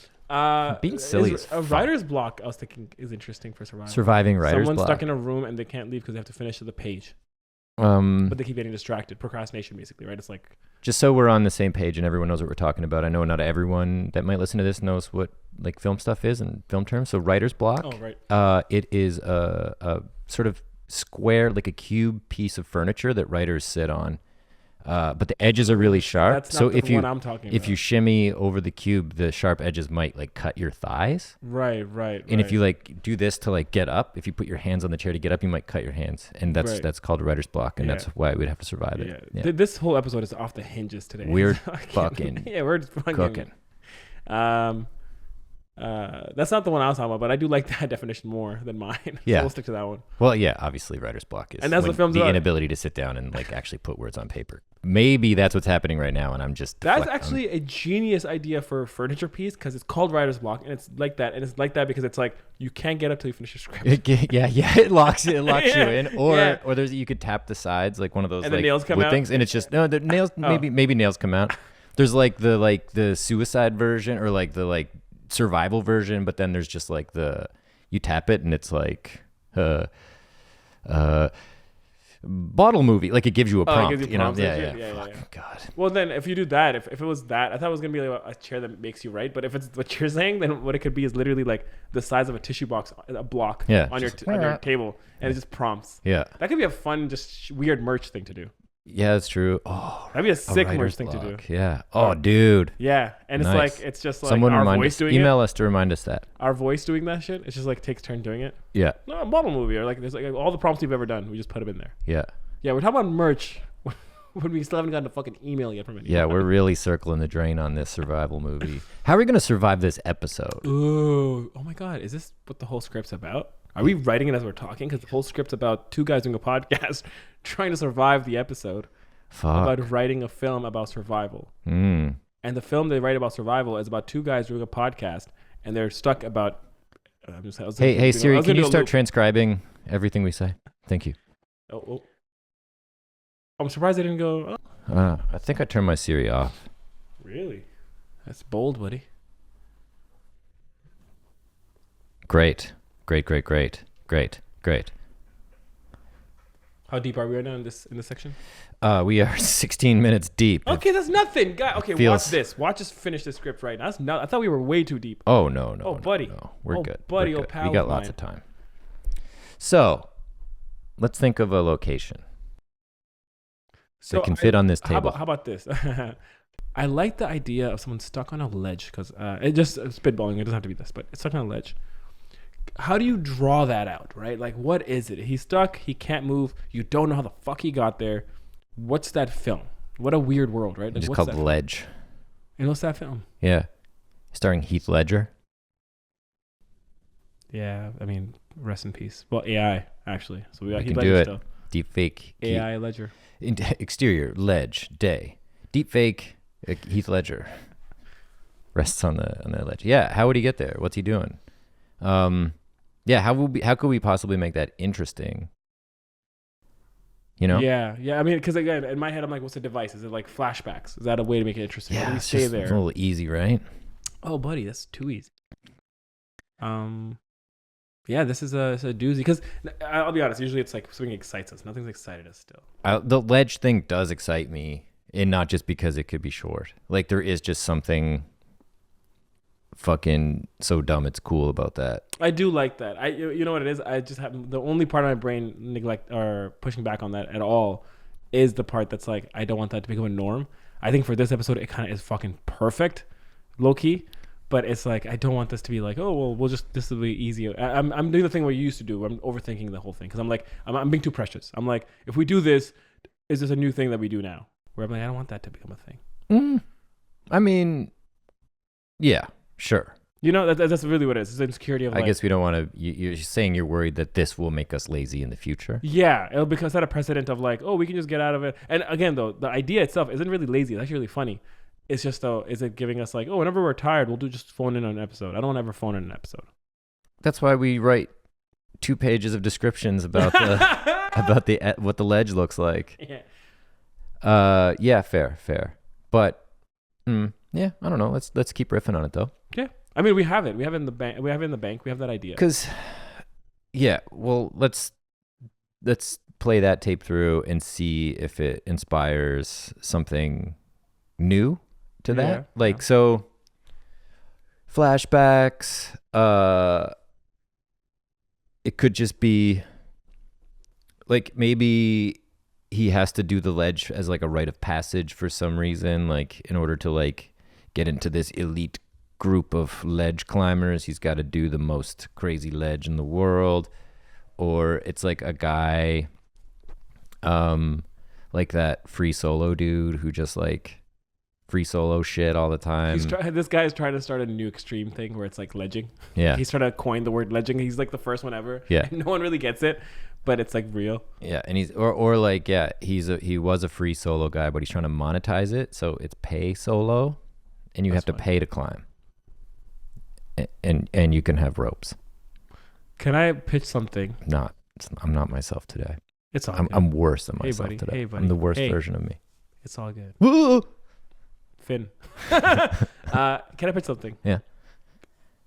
Being silly is a writer's block. I was thinking is interesting for survival. Surviving writer's block. Someone's stuck in a room and they can't leave because they have to finish the page. But they keep getting distracted. Procrastination, basically, right? It's like just so we're on the same page and everyone knows what we're talking about. I know not everyone that might listen to this knows what like film stuff is and film terms. So writer's block. Oh, right. It is a sort of square, like a cube piece of furniture that writers sit on. But the edges are really sharp. That's not the one I'm talking about. If you shimmy over the cube, the sharp edges might like cut your thighs. Right. And if you like do this to like get up, if you put your hands on the chair to get up, you might cut your hands, and that's called writer's block, and that's why we'd have to survive it. Yeah. This whole episode is off the hinges today. We're fucking we're fucking cooking. That's not the one I was talking about, but I do like that definition more than mine. Yeah, so we'll stick to that one. Well, yeah, obviously writer's block is, and that's what film's about. Inability to sit down and like actually put words on paper. Maybe that's what's happening right now, and I'm just. That's actually a genius idea for a furniture piece because it's called writer's block, and it's like that, because it's like you can't get up till you finish your script. It locks you in, or there's you could tap the sides like one of those and like the nails come wood out. things, and it's just the nails maybe nails come out. There's like the suicide version or like the survival version, but then there's just like you tap it and it's like bottle movie. Like it gives you a Oh, it prompt. gives you You know? prompts and Yeah. shit? Yeah. Fuck, God. Well, then if you do that, if it was that, I thought it was gonna be like a chair that makes you write. But if it's what you're saying, then what it could be is literally like the size of a tissue box, a block on your table, and it just prompts. Yeah. That could be a fun, just weird merch thing to do. Yeah, that's true. Oh, That'd be a sick merch writer's thing to do. block. Yeah. Oh, dude. Yeah, and Nice. it's just like Someone our remind voice us. doing Email it. us to remind us that. Our voice doing that shit. It's just like takes turn doing it. Yeah. No, a model movie or like there's like all the prompts we've ever done. We just put them in there. Yeah. Yeah, we're talking about merch when we still haven't gotten a fucking email yet from anyone. Yeah, we're really circling the drain on this survival movie. How are we going to survive this episode? Ooh, oh my God, is this what the whole script's about? Are we writing it as we're talking? Because the whole script's about two guys doing a podcast trying to survive the episode. Fuck. About writing a film about survival. Mm. And the film they write about survival is about two guys doing a podcast, and they're stuck about. Hey Siri, can you start transcribing everything we say? Thank you. Oh. I'm surprised they didn't go. I think I turned my Siri off. Really? That's bold, buddy. Great. How deep are we right now in this section? We are 16 minutes deep. Okay, that's nothing. God, okay, feels- watch this. Watch us finish this script right now. That's not. I thought we were way too deep. Oh, no. Oh, buddy. No. We're Oh, good. buddy, We're oh, good. pal We got of lots mine. of time. So, let's think of a location that can fit on this table. How about this? I like the idea of someone stuck on a ledge because it just spitballing. It doesn't have to be this, but it's stuck on a ledge. How do you draw that out, right? Like, what is it? He's stuck. He can't move. You don't know how the fuck he got there. What's that film? What a weird world, right? Like, It's what's called that Ledge. film? And what's that film? Yeah. Starring Heath Ledger. Yeah, I mean, rest in peace. Well, AI actually. So we got We Heath can do Ledger it. still. Deep fake. AI Ledger. Exterior, ledge, day. Deep fake, Heath Ledger. Rests on the ledge. Yeah, how would he get there? What's he doing? Yeah, how could we possibly make that interesting? You know? Yeah. I mean, because again, in my head, I'm like, what's the device? Is it like flashbacks? Is that a way to make it interesting? How do Yeah, we it's stay just there? a little easy, right? Oh, buddy, that's too easy. Yeah, this is a doozy. Because I'll be honest, usually it's like something excites us. Nothing's excited us still. The ledge thing does excite me, and not just because it could be short. Like there is just something fucking so dumb it's cool about that. I do like that. You know what it is? I just have the only part of my brain neglect or pushing back on that at all is the part that's like I don't want that to become a norm. I think for this episode it kind of is fucking perfect, low key. But it's like I don't want this to be like, oh well, this will be easy. I'm doing the thing where you used to do. I'm overthinking the whole thing because I'm like I'm being too precious. I'm like, if we do this, is this a new thing that we do now? Where I'm like, I don't want that to become a thing. I mean, yeah, sure. You know, that's really what it is. It's the insecurity of I like, guess we don't want to. You're saying you're worried that this will make us lazy in the future. yeah, it'll become set a precedent of like, oh, we can just get out of it. And again, though, the idea itself isn't really lazy. It's actually really funny. It's just though, is it giving us like, oh, whenever we're tired, we'll just phone in on an episode. I don't want to ever phone in an episode. That's why we write 2 pages of descriptions about the what the ledge looks like. Yeah. Yeah, fair. But yeah, I don't know. Let's keep riffing on it though. Yeah. I mean, we have it. We have it in the bank. We have it in the bank. We have that idea. Because, yeah, well, let's play that tape through and see if it inspires something new to that. Yeah, like, yeah. so flashbacks, it could just be like maybe he has to do the ledge as like a rite of passage for some reason, like in order to like get into this elite group of ledge climbers, he's got to do the most crazy ledge in the world. Or it's like a guy like that free solo dude who just like free solo shit all the time. This guy is trying to start a new extreme thing where it's like ledging. Yeah. He's trying to coin the word ledging. He's like the first one ever. Yeah. And no one really gets it, but it's like real. Yeah, and he was a free solo guy, but he's trying to monetize it, so it's pay solo, and you That's have to fine. pay to climb. And you can have ropes. Can I pitch something? I'm not myself today. It's all good. I'm worse than Hey, myself buddy. today. Hey, buddy. I'm the worst Hey. version of me. It's all good. Woo! Finn. Can I pitch something? Yeah.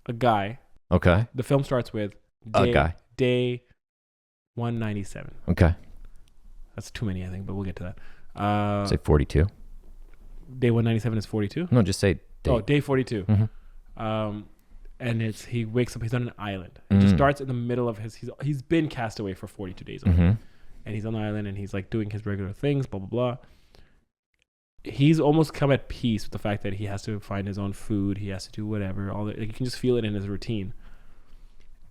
A guy. Okay. The film starts with A guy. day 197. Okay. That's too many, I think, but we'll get to that. Say 42. Day 197 is 42. No, just say date. Oh, day 42. Mm-hmm. And he wakes up. He's on an island. It just starts in the middle of he's been cast away for 42 days already. Mm-hmm. And he's on the island and he's like doing his regular things, blah blah blah. He's almost come at peace with the fact that he has to find his own food. He has to do whatever. All that, like, you can just feel it in his routine.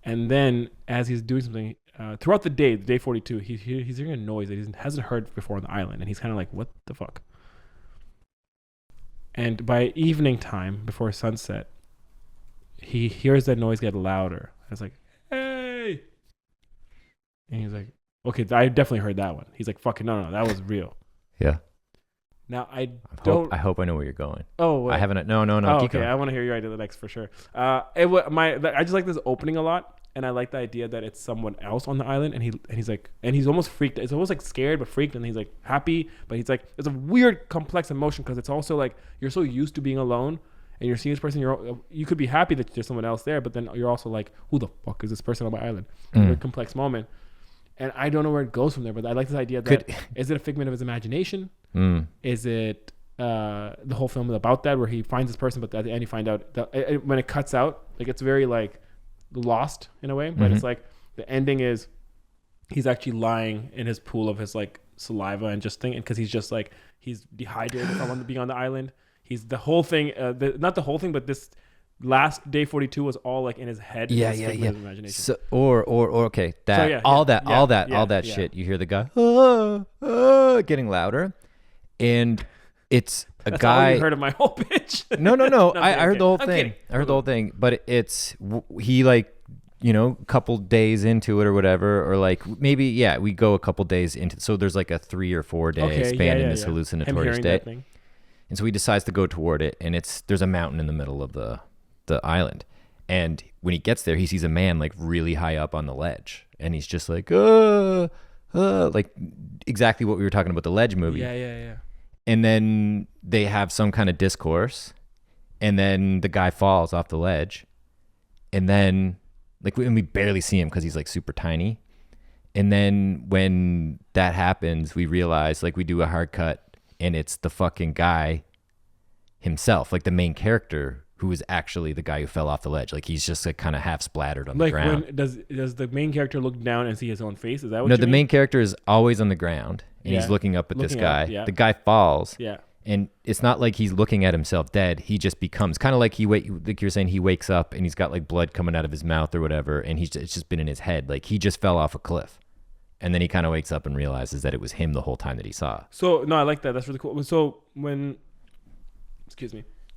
And then as he's doing something throughout the day 42, he's hearing a noise that he hasn't heard before on the island, and he's kind of like, "What the fuck?" And by evening time, before sunset, he hears that noise get louder. It's like, "Hey!" And he's like, "Okay, I definitely heard that one." He's like, "Fucking no, that was real." Yeah. Now I hope I know where you're going. Oh, wait. I haven't. No. Oh, keep okay, going. I want to hear your idea next for sure. I just like this opening a lot, and I like the idea that it's someone else on the island, and he's almost freaked. It's almost like scared but freaked, and he's like happy, but he's like, it's a weird complex emotion because it's also like you're so used to being alone, and you're seeing this person. You could be happy that there's someone else there, but then you're also like, who the fuck is this person on my island? Very complex moment, and I don't know where it goes from there. But I like this idea that is it a figment of his imagination? Is it the whole film is about that, where he finds this person, but at the end you find out that when it cuts out, like, it's very like lost in a way, but it's like the ending is he's actually lying in his pool of his like saliva and just thinking, because he's just like, he's dehydrated from being on the island. He's the whole thing, not the whole thing, but this last day 42 was all like in his head. Yeah. His imagination. So, or okay, that all that shit. You hear the guy getting louder, and it's a That's guy. all you heard of my whole pitch. No. I heard the whole I'm thing. kidding. I heard the whole thing, but it's he like, a couple days into it or whatever, or like maybe we go a couple days into. So there's like a 3 or 4 day span in this hallucinatory state, and so he decides to go toward it, and there's a mountain in the middle of the island, and when he gets there, he sees a man like really high up on the ledge, and he's just like like exactly what we were talking about, the Ledge movie. Yeah. And then they have some kind of discourse, and then the guy falls off the ledge, and then and we barely see him because he's like super tiny. And then when that happens, we realize, like, we do a hard cut, and it's the fucking guy himself, like the main character, who is actually the guy who fell off the ledge. Like, he's just like kind of half splattered on the ground. Does the main character look down and see his own face? Is that what No, you the mean? main character is always on the ground, and he's looking up at this guy. Yeah. The guy falls. Yeah. And it's not like he's looking at himself dead. He just becomes kind of like like you're saying, he wakes up and he's got like blood coming out of his mouth or whatever, and it's just been in his head. Like, he just fell off a cliff, and then he kind of wakes up and realizes that it was him the whole time that he saw. So no, I like that. That's really cool. So when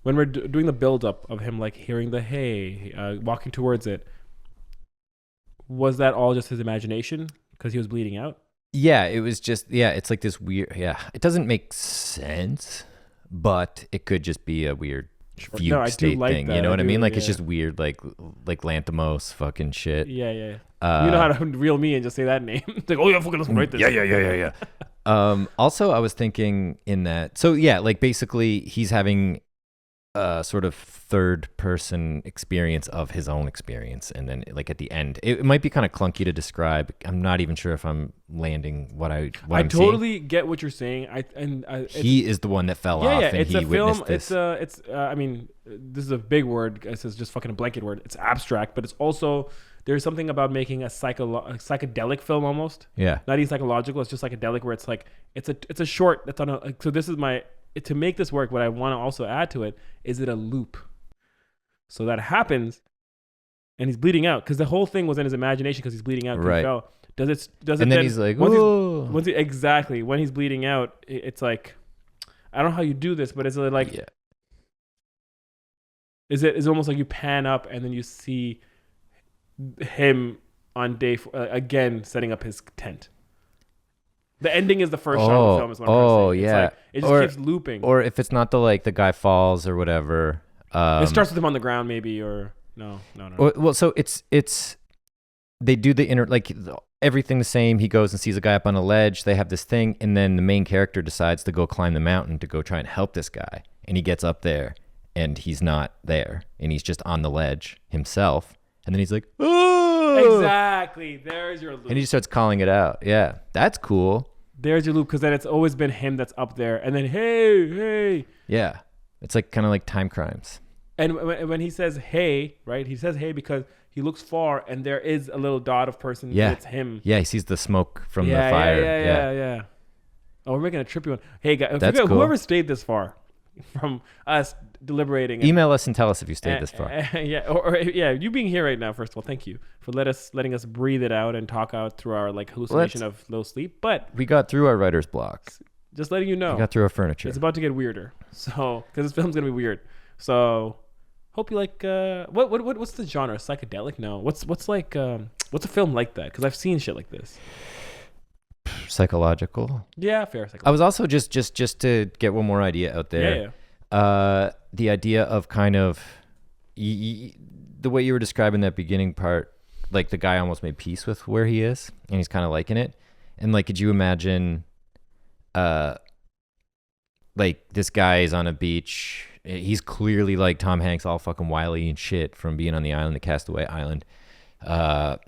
we're doing the build up of him like hearing the walking towards it, was that all just his imagination because he was bleeding out? Yeah, it was just, it's like this weird, it doesn't make sense, but it could just be a weird fugue state thing. You know what I mean? Like, it's just weird, like Lanthimos fucking shit. Yeah. You know how to reel me and just say that name. It's like, oh yeah, fucking let's write this. Yeah. Also, I was thinking in that, so like basically he's having a sort of third person experience of his own experience, and then like at the end it might be kind of clunky to describe. I'm not even sure if I'm landing what I'm totally seeing. Get what you're saying. He is the one that fell off, and it's he a witnessed film. this. I mean, this is a big word. It's just fucking a blanket word. It's abstract, but it's also, there's something about making a psychedelic film almost. Yeah, not even psychological. It's just psychedelic, where it's like it's a short that's on a. So this is to make this work, what I want to also add to it is it a loop. So that happens, and he's bleeding out because the whole thing was in his imagination because he's bleeding out. Right. He fell. Does it? And then he's like, "Whoa!" Exactly. When he's bleeding out, it's like, I don't know how you do this, but it's like, is it almost like you pan up and then you see him on day again setting up his tent. The ending is the first shot of the film. Is what I'm saying. Yeah. Like, it just keeps looping. Or if it's not the guy falls or whatever. It starts with him on the ground, maybe, or no. Well, so it's they do the everything the same. He goes and sees a guy up on a ledge. They have this thing, and then the main character decides to go climb the mountain to go try and help this guy. And he gets up there, and he's not there, and he's just on the ledge himself. And then he's like, "Oh!" Exactly. There's your loop. And he just starts calling it out. Yeah, that's cool. there's your loop, because then it's always been him that's up there, and then hey. Yeah, it's like kind of like Time Crimes. And when he says hey, right? He says hey because he looks far, and there is a little dot of person. Yeah, it's him. Yeah, he sees the smoke from the fire. Yeah. Oh, we're making a trippy one. Hey guys, That's cool. Whoever stayed this far from us deliberating, email us and tell us if you stayed this far. You being here right now. First of all, thank you for letting us breathe it out and talk out through our like hallucination of low sleep. But we got through our writer's block. Just letting you know, we got through our furniture. It's about to get weirder. So because this film's gonna be weird. So hope you like. What's the genre? Psychedelic? No. What's a film like that? Because I've seen shit like this. Psychological. Yeah, fair. I was also just to get one more idea out there. Yeah. The idea of kind of the way you were describing that beginning part, like the guy almost made peace with where he is, and he's kind of liking it. And like, could you imagine, like this guy is on a beach. He's clearly like Tom Hanks, all fucking wily and shit from being on the island, the Castaway Island.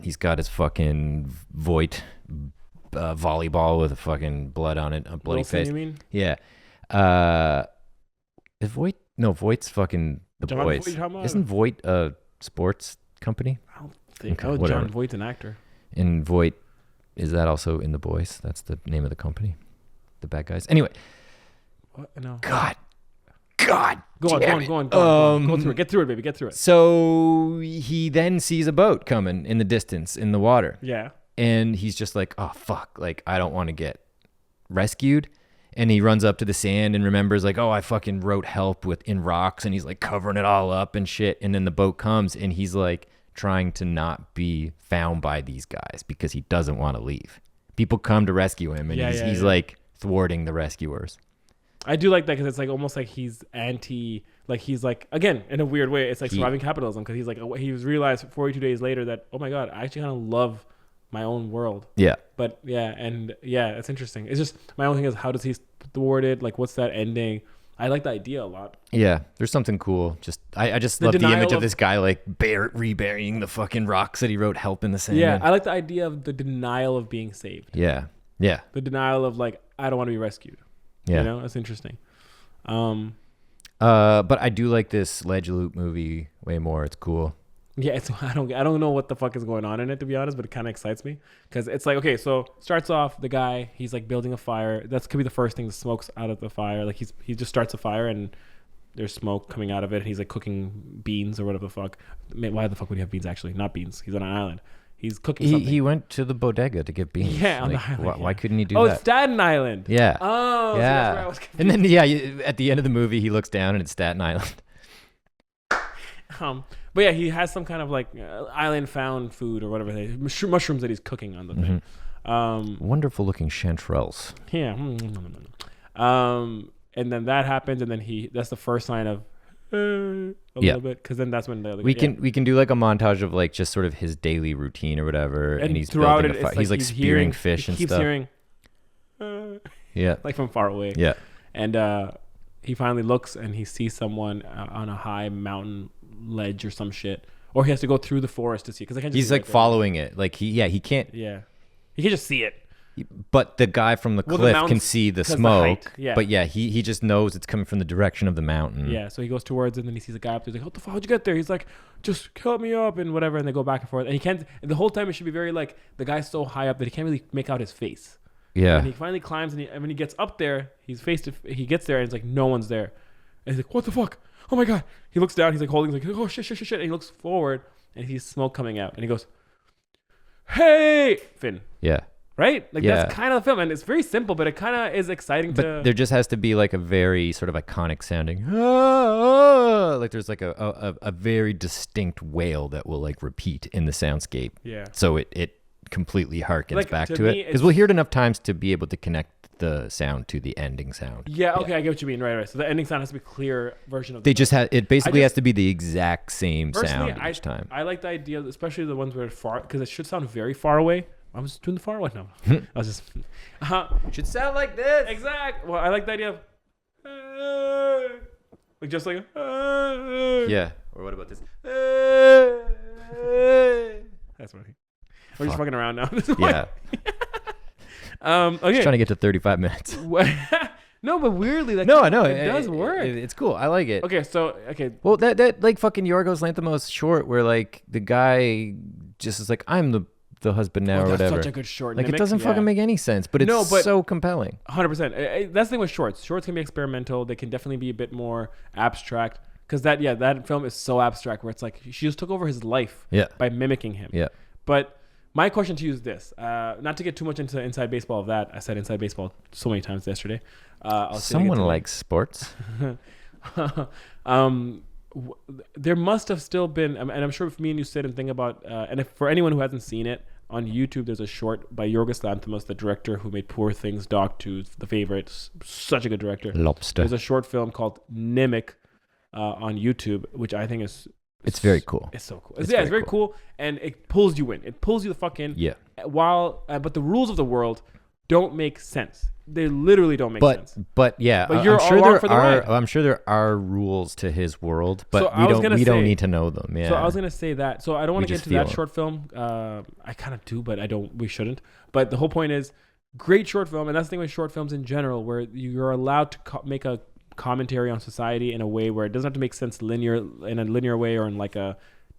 He's got his fucking Voight volleyball with a fucking blood on it, a bloody Wilson, face. you mean? Yeah. Is Voight? No, Voight's fucking The John Boys. Voight, Isn't Voight a sports company? I don't think. Okay, whatever. John Voight's an actor. And Voight, is that also in The Boys? That's the name of the company. The bad guys. Anyway. What? No. God. Go on. Go through it. Get through it, baby. Get through it. So he then sees a boat coming in the distance in the water. Yeah. And he's just like, oh, fuck. Like, I don't want to get rescued. And he runs up to the sand and remembers like, oh, I fucking wrote help in rocks. And he's like covering it all up and shit. And then the boat comes and he's like trying to not be found by these guys because he doesn't want to leave. People come to rescue him and he's like thwarting the rescuers. I do like that because it's like almost like he's like he's like, again, in a weird way, it's like surviving capitalism, because he's like, he was realized 42 days later that, oh my God, I actually kind of love my own world. Yeah. But it's interesting. It's just, my own thing is, how does he thwart it? Like, what's that ending? I like the idea a lot. Yeah, there's something cool. Just I just love the image of this guy like reburying the fucking rocks that he wrote help in the sand. Yeah, I like the idea of the denial of being saved. Yeah. The denial of like, I don't want to be rescued. Yeah. You know, that's interesting. But I do like this Ledge Loop movie way more. It's cool. Yeah, I don't know what the fuck is going on in it, to be honest, but it kind of excites me because it's like, okay, so starts off the guy, he's like building a fire. That could be the first thing, the smoke's out of the fire. Like he just starts a fire and there's smoke coming out of it. And he's like cooking beans or whatever the fuck. Why the fuck would he have beans? Actually, not beans. He's on an island. He's cooking something. He went to the bodega to get beans. Yeah, on the island. Why couldn't he do that? Oh, it's Staten Island. Yeah. Oh, yeah. So that's where I was confused. And then at the end of the movie, he looks down and it's Staten Island. But yeah, he has some kind of like island found food or whatever mushrooms that he's cooking on the thing. Wonderful looking chanterelles. Yeah. And then that happens, and then that's the first sign of a little bit, because then that's when we can do like a montage of like just sort of his daily routine or whatever, and he's throughout building it, he's like spearing fish and keeps stuff. Hearing, like from far away. Yeah. And he finally looks and he sees someone on a high mountain ledge or some shit, or he has to go through the forest to see it, because he's like following it. Like he can't. Yeah, he can just see it. But the guy from the cliff can see the smoke. Yeah. But yeah, he just knows it's coming from the direction of the mountain. Yeah, so he goes towards it, and then he sees a guy up there. He's like, what the fuck, how'd you get there? He's like, just help me up and whatever. And they go back and forth. And he can't, and the whole time it should be very like, the guy's so high up that he can't really make out his face. Yeah. And he finally climbs, and when he gets up there, he gets there, and it's like, no one's there. And he's like, what the fuck? Oh my God. He looks down, he's like holding, he's like, oh shit. And he looks forward, and he sees smoke coming out. And he goes, hey, Finn. Yeah. Right? Like, that's kind of the film. And it's very simple, but it kind of is exciting but there just has to be like a very sort of iconic sounding, like there's like a very distinct wail that will like repeat in the soundscape. Yeah. So it completely harkens like, back to it. Because we'll hear it enough times to be able to connect the sound to the ending sound. Yeah, okay, I get what you mean. Right. So the ending sound has to be a clear version of They just have, it basically has to be the exact same sound each time. I like the idea, especially the ones where it's far, because it should sound very far away. I was doing the far away. No, I was just. It should sound like this. Exactly. Well, I like the idea of. Like just like. Yeah. Or what about this? That's what. We're just fucking around now. Yeah. Okay. Just trying to get to 35 minutes. No, but weirdly, like, No, I know. it does work. It's cool. I like it. Okay, so Well, that like fucking Yorgos Lanthimos short where like the guy just is like, I'm the husband now or that's whatever. such a good short. Like Nimic, it doesn't fucking make any sense, but it's so compelling. 100%. That's the thing with shorts. Shorts can be experimental. They can definitely be a bit more abstract. Because that film is so abstract where it's like she just took over his life by mimicking him. Yeah. But my question to you is this. Not to get too much into inside baseball of that. I said inside baseball so many times yesterday. Someone likes sports. There must have still been, and I'm sure if me and you sit and think about, and if for anyone who hasn't seen it, on YouTube there's a short by Yorgos Lanthimos, the director who made Poor Things, Dogtooth, The Favorite, such a good director. Lobster. There's a short film called Nimic on YouTube, which I think is... It's very cool. It's so cool. It's very cool, and it pulls you in. It pulls you the fuck in. Yeah. But the rules of the world don't make sense. They literally don't make sense. But yeah, but you're along for the ride. I'm sure there are rules to his world, but so we don't need to know them. Yeah. So I was gonna say that. So I don't want to get into that short film. I kind of do, but I don't. We shouldn't. But the whole point is, great short film, and that's the thing with short films in general, where you're allowed to make a commentary on society in a way where it doesn't have to make sense in a linear way or in like a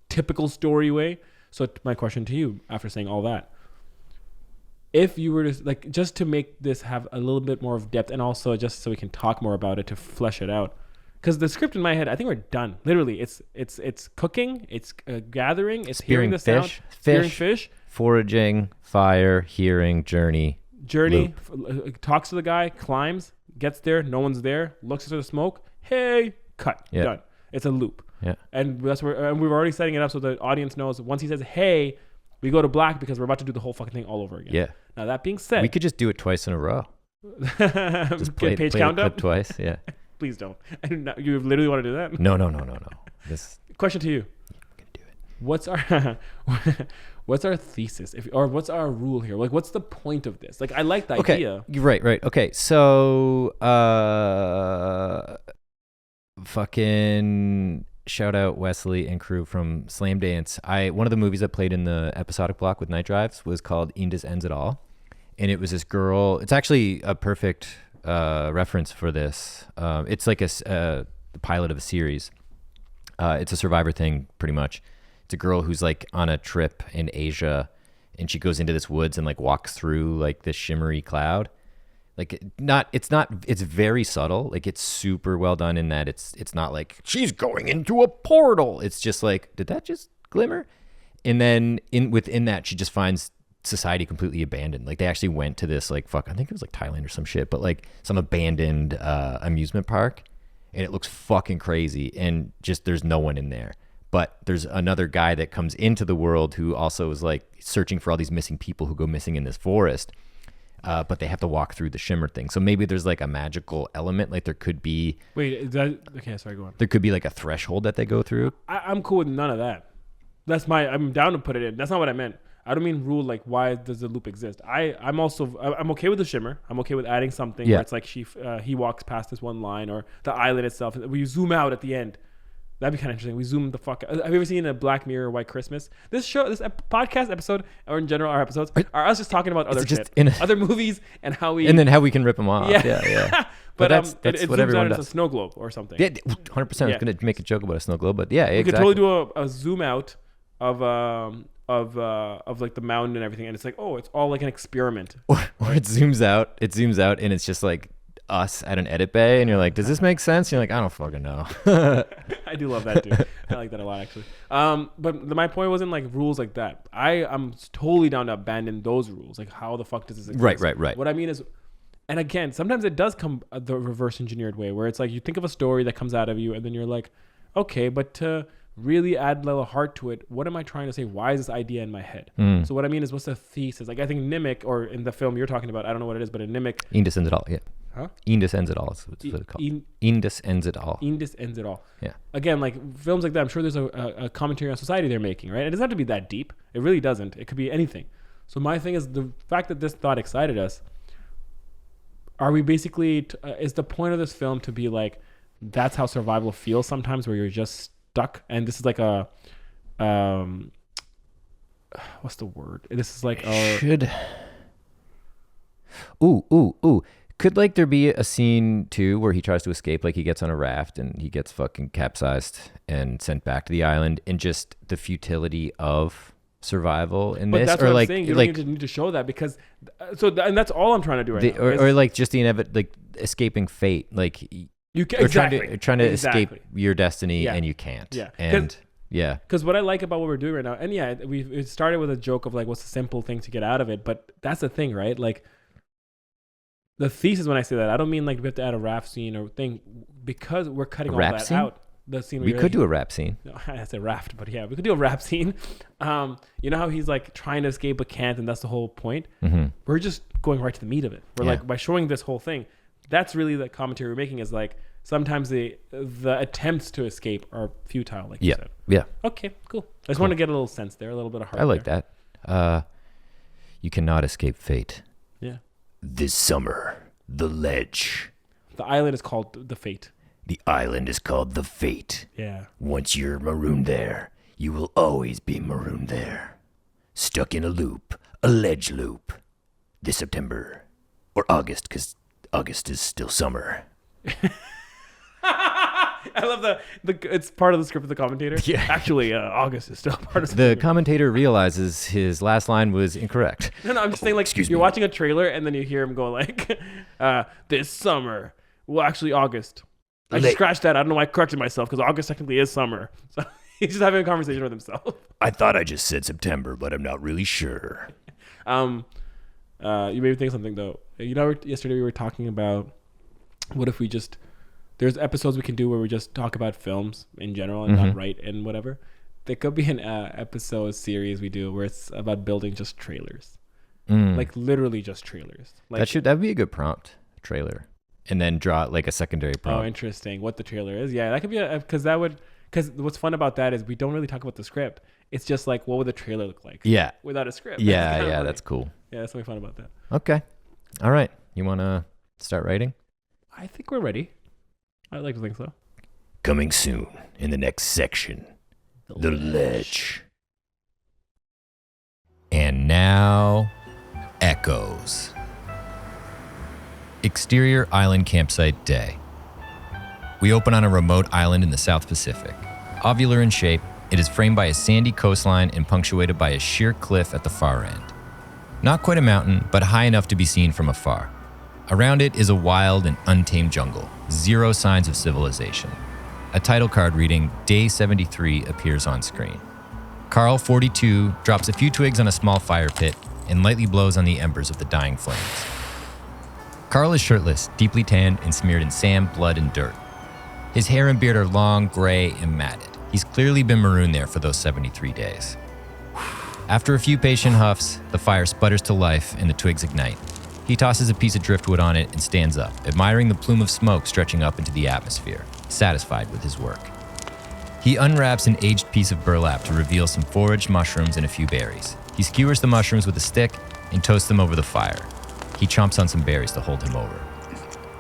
typical story way. So my question to you, after saying all that, if you were to like just to make this have a little bit more of depth, and also just so we can talk more about it to flesh it out, because the script in my head, I think we're done. Literally, it's cooking, it's gathering, it's hearing the sound, spearing fish, foraging, fire, hearing, journey, talks to the guy, climbs, gets there, no one's there, looks at the smoke, hey, cut, done. It's a loop. Yeah, and that's where, and we're already setting it up so the audience knows once he says hey, we go to black because we're about to do the whole fucking thing all over again. Yeah. Now that being said, we could just do it twice in a row. Just play count the up clip twice. Yeah. Please don't. You literally want to do that? No. This question to you. You can do it. What's our thesis? Or what's our rule here? Like, what's the point of this? Like, I like the idea. Right. Okay. So, fucking shout out Wesley and crew from Slam Dance. One of the movies that played in the episodic block with Night Drives was called Indus Ends It All, and it was this girl. It's actually a perfect reference for this. It's like the pilot of a series. It's a Survivor thing, pretty much. It's a girl who's like on a trip in Asia, and she goes into this woods and like walks through like this shimmery cloud. Like it's very subtle. Like it's super well done in that it's not like she's going into a portal. It's just like, did that just glimmer? And then within that, she just finds society completely abandoned. Like they actually went to this like I think it was like Thailand or some shit, but like some abandoned amusement park, and it looks fucking crazy. And just there's no one in there. But there's another guy that comes into the world who also is like searching for all these missing people who go missing in this forest. But they have to walk through the shimmer thing. So maybe there's like a magical element. Like there could be... Wait, okay, sorry, go on. There could be like a threshold that they go through. I'm cool with none of that. I'm down to put it in. That's not what I meant. I don't mean rule, like why does the loop exist? I'm okay with the shimmer. I'm okay with adding something where it's like he walks past this one line, or the island itself. We zoom out at the end. That'd be kind of interesting. We zoom the fuck out. Have you ever seen a Black Mirror White Christmas? This podcast episode, or in general our episodes, are us just talking about other shit, other movies, and how we... And then how we can rip them off. Yeah. but that's it what zooms everyone out does. as a snow globe or something. Yeah, 100%. I was going to make a joke about a snow globe, but yeah, we exactly. could totally do a zoom out of like the mountain and everything, and it's like, oh, it's all like an experiment. Or it zooms out, and it's just like us at an edit bay, and you're like, does this make sense? And you're like, I don't fucking know. I do love that too. I like that a lot, actually. But my point wasn't like rules like that. I'm totally down to abandon those rules. Like, how the fuck does this exist? Right. What I mean is, and again, sometimes it does come the reverse engineered way, where it's like you think of a story that comes out of you, and then you're like, okay, but to really add a little heart to it, what am I trying to say? Why is this idea in my head? So what I mean is, what's the thesis? Like, I think Nimic, or in the film you're talking about, I don't know what it is, but in Nimic... Indus Ends It All, yeah. Huh? Indus Ends It All is what it's called. Indus Ends It All. Indus Ends It All. Yeah. Again, like films like that, I'm sure there's a commentary on society they're making, right? It doesn't have to be that deep. It really doesn't. It could be anything. So my thing is, the fact that this thought excited us, are we basically... is the point of this film to be like, that's how survival feels sometimes, where you're just stuck? And this is like a... what's the word? This is like... Ooh. Could like there be a scene too where he tries to escape, like he gets on a raft and he gets fucking capsized and sent back to the island, and just the futility of survival in But this, that's or what like I'm saying. You like don't need to show that because, and that's all I'm trying to do right now. or like just the like escaping fate, like You can, or exactly. trying to Exactly. escape your destiny Yeah. and you can't. Yeah. And yeah. Because what I like about what we're doing right now, and yeah, it started with a joke of like, what's the simple thing to get out of it? But that's the thing, right? Like, the thesis when I say that, I don't mean like we have to add a raft scene or thing, because we're cutting all that scene? out. The scene We could do a rap scene. No, I said raft, but yeah, we could do a rap scene. You know how he's like trying to escape but can't, and that's the whole point? Mm-hmm. We're just going right to the meat of it. We're Yeah. like, by showing this whole thing, that's really the commentary we're making, is like, sometimes the attempts to escape are futile, like you said. Yeah. Okay, cool. I just want to get a little sense there, a little bit of heart. I like there. that. You cannot escape fate. Yeah. This summer, the ledge. The island is called The Fate. The island is called the Fate. Yeah. Once you're marooned there, you will always be marooned there. Stuck in a loop, a ledge loop. This September. Or August, because August is still summer. I love the it's part of the script of the commentator. Yeah. Actually, August is still part of The commentator realizes his last line was incorrect. No, I'm just saying, like, Excuse you're me. watching a trailer and then you hear him go like, this summer. Well, actually, August. I just scratched that. I don't know why I corrected myself, because August technically is summer. So he's just having a conversation with himself. I thought I just said September, but I'm not really sure. You made me think of something, though. You know, yesterday we were talking about what if we just... There's episodes we can do where we just talk about films in general and not write and whatever. There could be an episode series we do where it's about building just trailers. Like literally just trailers. Like, That'd be a good prompt, trailer. And then draw like a secondary prompt. Oh, interesting. What the trailer is. Yeah, that could be because what's fun about that is we don't really talk about the script. It's just like, what would the trailer look like? Yeah. Without a script. Yeah, that's cool. Yeah, that's something fun about that. Okay. All right. You want to start writing? I think we're ready. I'd like to think so. Coming soon in the next section, The Ledge. And now, Echoes. Exterior island campsite day. We open on a remote island in the South Pacific. Ovular in shape, it is framed by a sandy coastline and punctuated by a sheer cliff at the far end. Not quite a mountain, but high enough to be seen from afar. Around it is a wild and untamed jungle, zero signs of civilization. A title card reading Day 73 appears on screen. Carl, 42, drops a few twigs on a small fire pit and lightly blows on the embers of the dying flames. Carl is shirtless, deeply tanned, and smeared in sand, blood, and dirt. His hair and beard are long, gray, and matted. He's clearly been marooned there for those 73 days. After a few patient huffs, the fire sputters to life and the twigs ignite. He tosses a piece of driftwood on it and stands up, admiring the plume of smoke stretching up into the atmosphere, satisfied with his work. He unwraps an aged piece of burlap to reveal some foraged mushrooms and a few berries. He skewers the mushrooms with a stick and toasts them over the fire. He chomps on some berries to hold him over.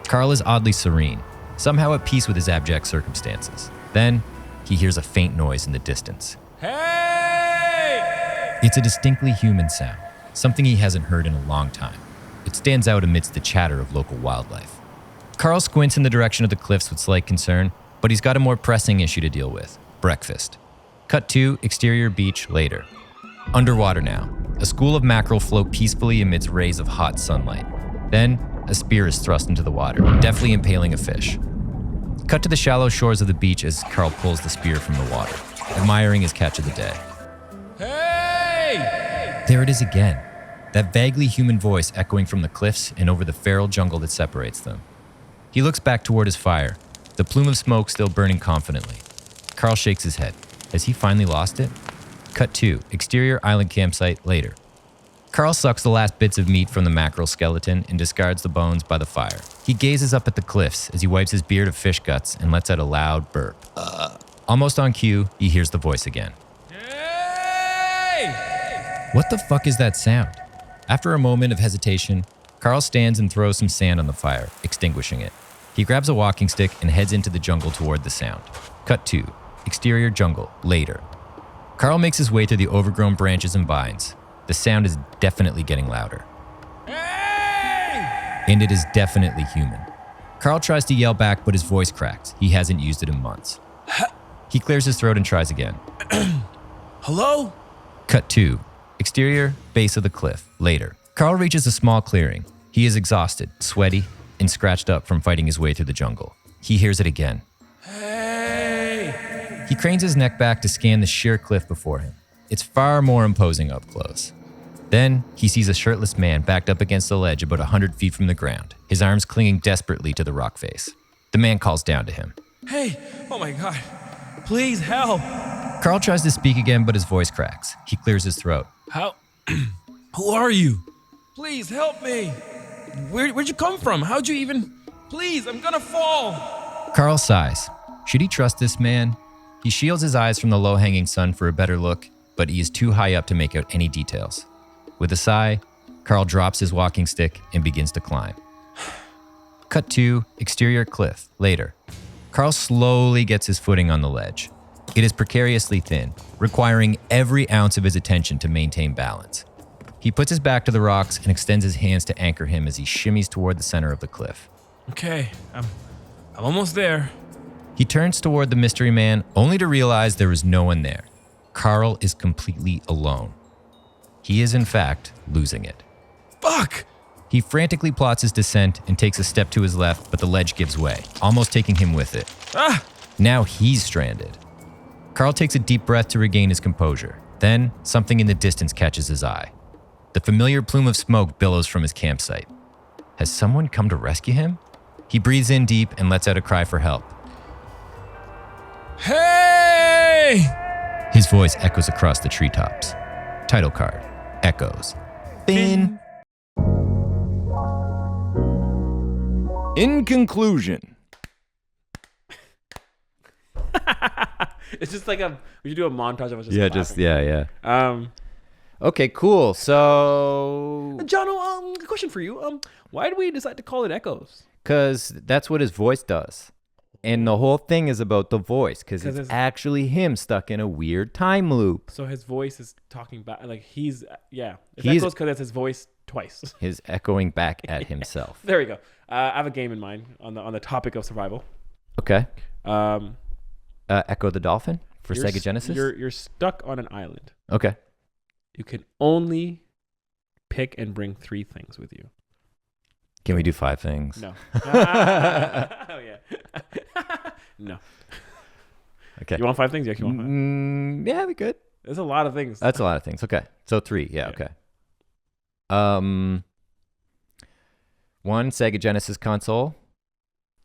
Carl is oddly serene, somehow at peace with his abject circumstances. Then, he hears a faint noise in the distance. Hey! It's a distinctly human sound, something he hasn't heard in a long time. It stands out amidst the chatter of local wildlife. Carl squints in the direction of the cliffs with slight concern, but he's got a more pressing issue to deal with: breakfast. Cut to exterior beach later. Underwater now, a school of mackerel float peacefully amidst rays of hot sunlight. Then, a spear is thrust into the water, deftly impaling a fish. Cut to the shallow shores of the beach as Carl pulls the spear from the water, admiring his catch of the day. Hey! There it is again. That vaguely human voice echoing from the cliffs and over the feral jungle that separates them. He looks back toward his fire, the plume of smoke still burning confidently. Carl shakes his head. Has he finally lost it? Cut 2, exterior island campsite later. Carl sucks the last bits of meat from the mackerel skeleton and discards the bones by the fire. He gazes up at the cliffs as he wipes his beard of fish guts and lets out a loud burp. Almost on cue, he hears the voice again. Hey! What the fuck is that sound? After a moment of hesitation, Carl stands and throws some sand on the fire, extinguishing it. He grabs a walking stick and heads into the jungle toward the sound. Cut 2, exterior jungle, later. Carl makes his way through the overgrown branches and vines. The sound is definitely getting louder. Hey! And it is definitely human. Carl tries to yell back, but his voice cracks. He hasn't used it in months. He clears his throat and tries again. Hello? Cut 2. Exterior, base of the cliff. Later. Carl reaches a small clearing. He is exhausted, sweaty, and scratched up from fighting his way through the jungle. He hears it again. Hey! He cranes his neck back to scan the sheer cliff before him. It's far more imposing up close. Then, he sees a shirtless man backed up against the ledge about 100 feet from the ground, his arms clinging desperately to the rock face. The man calls down to him. Hey! Oh my god. Please help! Carl tries to speak again, but his voice cracks. He clears his throat. How? Who are you? Please help me! Where'd you come from? How'd you even... Please, I'm gonna fall! Carl sighs. Should he trust this man? He shields his eyes from the low-hanging sun for a better look, but he is too high up to make out any details. With a sigh, Carl drops his walking stick and begins to climb. Cut 2, exterior cliff. Later. Carl slowly gets his footing on the ledge. It is precariously thin, requiring every ounce of his attention to maintain balance. He puts his back to the rocks and extends his hands to anchor him as he shimmies toward the center of the cliff. Okay, I'm almost there. He turns toward the mystery man, only to realize there is no one there. Carl is completely alone. He is, in fact, losing it. Fuck! He frantically plots his descent and takes a step to his left, but the ledge gives way, almost taking him with it. Ah! Now he's stranded. Carl takes a deep breath to regain his composure. Then, something in the distance catches his eye. The familiar plume of smoke billows from his campsite. Has someone come to rescue him? He breathes in deep and lets out a cry for help. Hey! His voice echoes across the treetops. Title card. Echoes. Bin. In conclusion. It's just like we should do a montage of us just laughing. yeah. Okay, cool. So, Jono, a question for you. Why did we decide to call it Echoes? because that's what his voice does. And the whole thing is about the voice, because it's actually him stuck in a weird time loop. So his voice is talking back, like he's It's He's- Echoes because that's his voice twice. His echoing back at himself. There we go. I have a game in mind on the topic of survival. Okay. Um, Echo the Dolphin for you're Sega s- Genesis? You're stuck on an island. Okay. You can only pick and bring 3 things with you. Can we do 5 things? No. Oh yeah. No. Okay. You want 5 things? Yeah, you want 5. Yeah, we could. There's a lot of things. That's a lot of things. Okay. So 3. Yeah, Yeah. okay. 1 Sega Genesis console,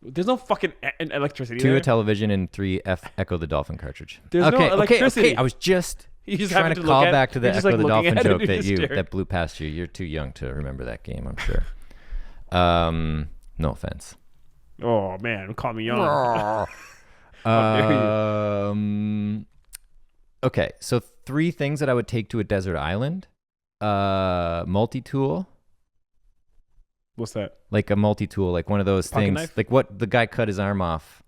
There's no fucking electricity 2 there. a television, and 3 Echo the Dolphin cartridge. There's no electricity. Okay. I was just You just trying happen to look call at- back to the you're just, Echo like, the looking Dolphin at it joke and you're staring. that blew past you. You're too young to remember that game, I'm sure. No offense. Oh man, call me young. How Okay, so 3 things that I would take to a desert island. Multi-tool, What's that? like a multi-tool, like one of those Pocket things, knife? like what the guy cut his arm off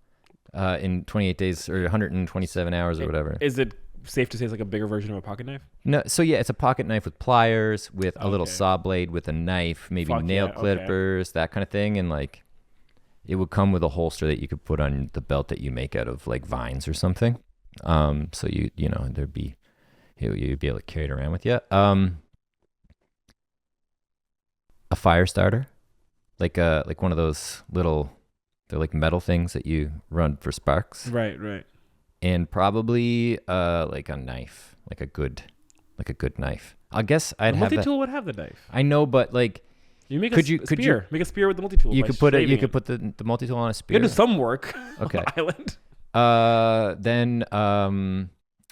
in 28 days or 127 hours or whatever. Is it safe to say it's like a bigger version of a pocket knife? No, so yeah, it's a pocket knife with pliers, with a little Okay. saw blade, with a knife, maybe Fuck nail yeah, okay. clippers, that kind of thing, and like it would come with a holster that you could put on the belt that you make out of like vines or something. So you know you'd be able to carry it around with you. A fire starter, like one of those little, they're like metal things that you run for sparks. Right. And probably like a knife, like a good knife. I guess I'd The have that. multi-tool would have the knife. I know, but like You make Could a you- spear. Make a spear with the multi-tool. you by could put it, you shaving could put the multi-tool on a You spear. gotta do some work Okay. on the island. Then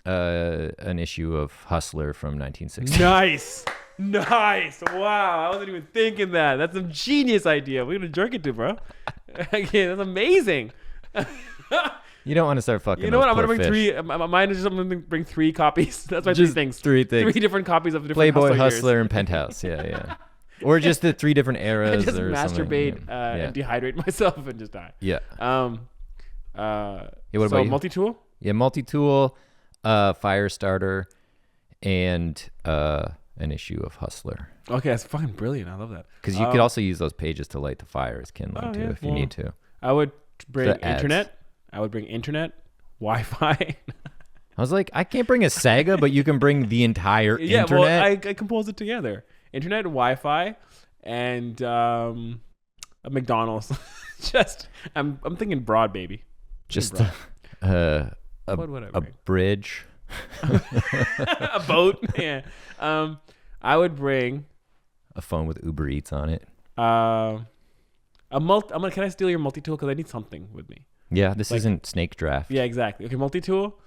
an issue of Hustler from 1960. Nice. Wow, I wasn't even thinking that. That's a genius idea. We're gonna jerk it to, bro. Okay, that's amazing. You don't want to start fucking. You know what? I'm those gonna poor bring fish. 3. Mine is just I'm gonna bring 3 copies. That's my Just 3 things. 3 things. 3 different copies of the different Playboy, Hustler, Hustler, and Penthouse. Yeah. Or just the 3 different years. eras. I just or masturbate something. and dehydrate myself and just die. Yeah. What what so about you? multi-tool? Yeah, multi-tool, fire starter, and an issue of Hustler. Okay, that's fucking brilliant. I love that. Because you could also use those pages to light the fire as kindling too, if you need to. I would bring The ads. internet. I would bring internet, Wi-Fi. I was like, I can't bring a Saga, but you can bring the entire Yeah, internet. well, I compose it together. Internet, Wi-Fi, and a McDonald's. Just, I'm thinking broad, baby. Just What would I a bring? bridge. A boat. Yeah. I would bring A phone with Uber Eats on it. can I steal your multi-tool? Because I need something with me. Yeah, this isn't Snake Draft. Yeah, exactly. Okay, multi-tool.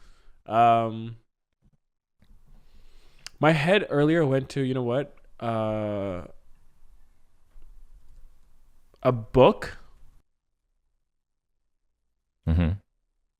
My head earlier went to, you know what? A book. Mm-hmm.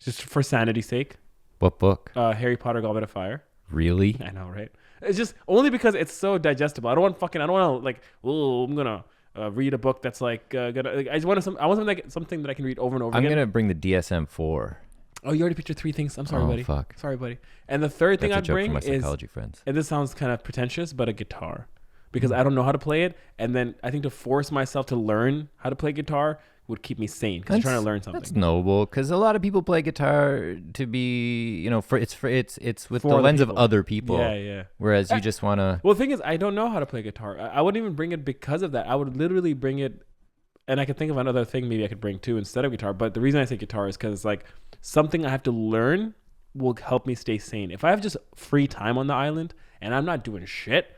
Just for sanity's sake. What book? Harry Potter Goblet of Fire. Really? I know, right? It's just only because it's so digestible. I don't want to like, oh, I'm gonna read a book that's like I just want something that I can read over and over I'm again. gonna bring the DSM-4. Oh, you already picked your 3 things. I'm sorry, buddy. Fuck. Sorry, buddy. And the third thing That's a I'd joke bring for my is, psychology friends. and this sounds kind of pretentious, but a guitar, because I don't know how to play it, and then I think to force myself to learn how to play guitar would keep me sane because I'm trying to learn something. That's noble, because a lot of people play guitar to be, it's with For the other lens of people. other people. Yeah, yeah. Whereas you just want to. Well, the thing is, I don't know how to play guitar. I wouldn't even bring it because of that. I would literally bring it, and I could think of another thing maybe I could bring too instead of guitar. But the reason I say guitar is because it's like something I have to learn will help me stay sane. If I have just free time on the island and I'm not doing shit,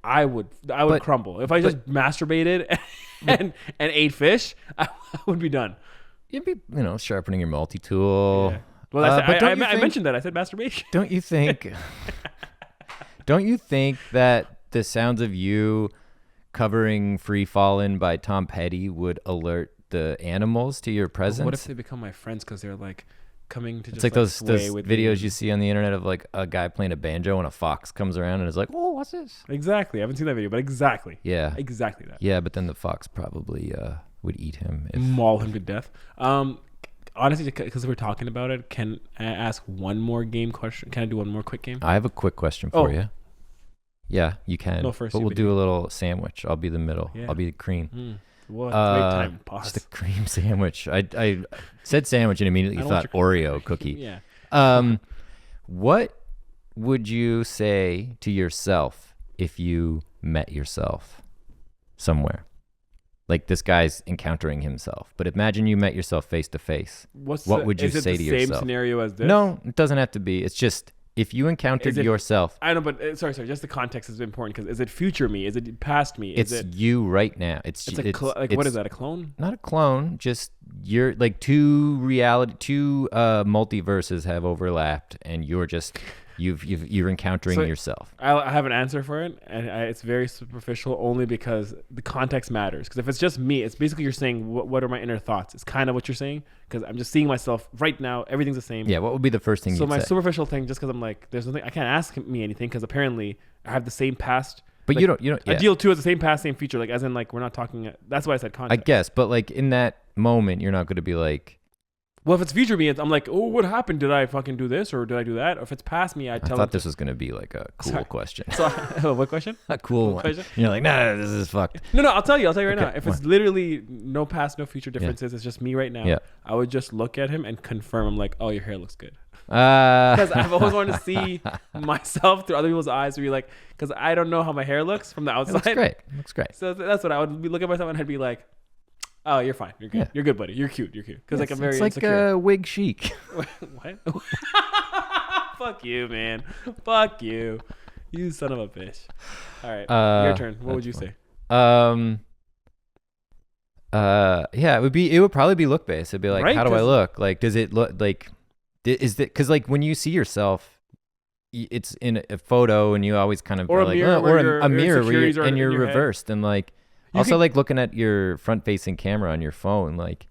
I would crumble. If I just masturbated and ate fish, I would be done. You'd be, sharpening your multi-tool. Yeah. Well, but I mentioned that. I said masturbation. Don't you think? Don't you think that the sounds of you covering "Free Fallin'" by Tom Petty would alert the animals to your presence? What if they become my friends because they're like coming to It's just like those sway with videos me? you see on the internet of like a guy playing a banjo and a fox comes around and is like, "Oh, what's this?" Exactly. I haven't seen that video, but exactly. Yeah, Exactly that. yeah. But then the fox probably would eat him. Maul him to death. Honestly, because we're talking about it, can I ask one more game question? Can I do one more quick game? I have a quick question for you. Yeah, you can. No, first but you, we'll baby. do a little sandwich. I'll be the middle. Yeah. I'll be the cream. What? Wait, time. Just Pause. a cream sandwich. I said sandwich and immediately I don't thought want Oreo cookie. Yeah. What would you say to yourself if you met yourself somewhere? Like this guy's encountering himself, but imagine you met yourself face to face. What would you say to yourself? Is it the same scenario as this? No, it doesn't have to be. It's just if you encountered yourself. I know, but sorry. Just the context is important because is it future me? Is it past me? It's you right now. It's what is that? A clone? Not a clone. Just you're like two multiverses have overlapped, and you're just you're encountering yourself. I have an answer for it, and it's very superficial only because the context matters. Because if it's just me, it's basically you're saying what are my inner thoughts. It's kind of what you're saying because I'm just seeing myself right now. Everything's the same. Yeah. What would be the first thing? So you'd my say? superficial thing, just because I'm like, there's nothing I can't ask me anything because apparently I have the same past. But like, you don't. Yeah. Adeel too has the same past, same future. Like as in like we're not talking. That's why I said I context. guess, but like in that moment, you're not going to be like. Well, if it's future me, I'm like, oh, what happened? Did I fucking do this or did I do that? Or if it's past me, I tell. I thought this was going to be like a cool question. So, what question? A cool one. question? And you're like, nah, this is fucked. No, I'll tell you right Okay, now. If it's literally no past, no future differences, Yeah. it's just me right now. Yeah. I would just look at him and confirm. I'm like, oh, your hair looks good. Because Because I've always wanted to see myself through other people's eyes to be like, because I don't know how my hair looks from the outside. looks great. Looks great. So that's what I would be look at myself and I'd be like, oh, you're fine. You're good. Yeah. You're good, buddy. You're cute. You're cute. Because like I'm very it's like insecure. wig chic. What? Fuck you, man. Fuck you. You son of a bitch. All right. Your turn. What would you say? Yeah, it would probably be look based. It'd be like, Right? how do I 'Cause- look? Like, does it look like, is that, because like when you see yourself, it's in a photo and you always kind of Or are a like, mirror or where a your mirror where insecurities you're, are and in you're your head. reversed and like, You also can- like looking at your front facing camera on your phone, like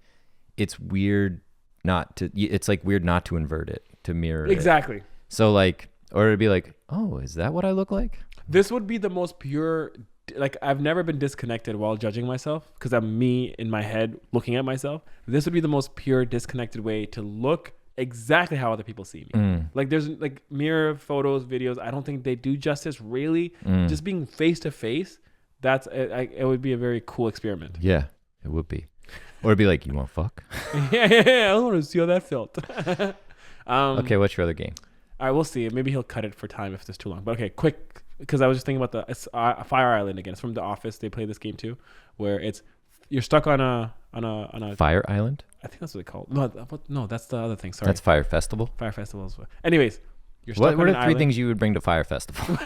it's weird it's like weird not to invert it, to mirror it. Exactly. So like, or it'd be like, oh, is that what I look like? This would be the most pure. Like I've never been disconnected while judging myself because I'm me in my head looking at myself. This would be the most pure disconnected way to look exactly how other people see me. Like there's like mirror photos, videos. I don't think they do justice really. Just being face to face, it would be a very cool experiment. Yeah, it would be. Or it'd be like, you want fuck? yeah. I want to see how that felt. Okay, what's your other game? All right, we'll see. Maybe he'll cut it for time if it's too long. But okay, quick, because I was just thinking about it's Fire Island again. It's from The Office. They play this game too, where you're stuck on a Fire Island? I think that's what they call it. No, that's the other thing. Sorry. That's Fire Festival? Fire Festival as well. Anyways, you're stuck on what an are three island. things you would bring to Fire Festival?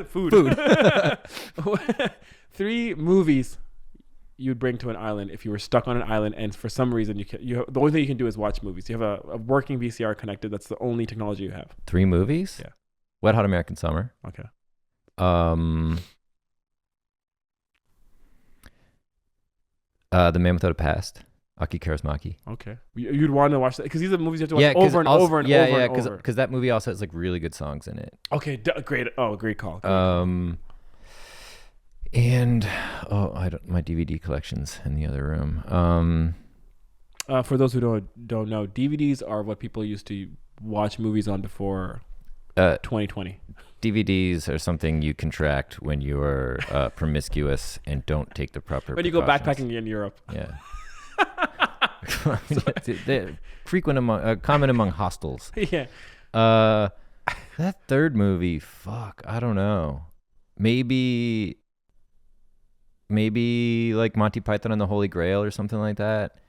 Food. 3 movies you would bring to an island if you were stuck on an island and for some reason the only thing you can do is watch movies. You have a working VCR connected. That's the only technology you have. 3 movies? Yeah. Wet Hot American Summer. Okay. The Man Without a Past. Aki Kaurismäki. Okay. You'd want to watch that because these are movies you have to watch over and over and over and over. Because that movie also has like really good songs in it. Okay, great. Oh, great call. And my DVD collection's in the other room. For those who don't know, DVDs are what people used to watch movies on before 2020. DVDs are something you contract when you are promiscuous and don't take the proper When you go precautions. backpacking in Europe. Yeah. They're common among hostels. Yeah. That third movie, fuck, I don't know. Maybe like Monty Python and the Holy Grail or something like that.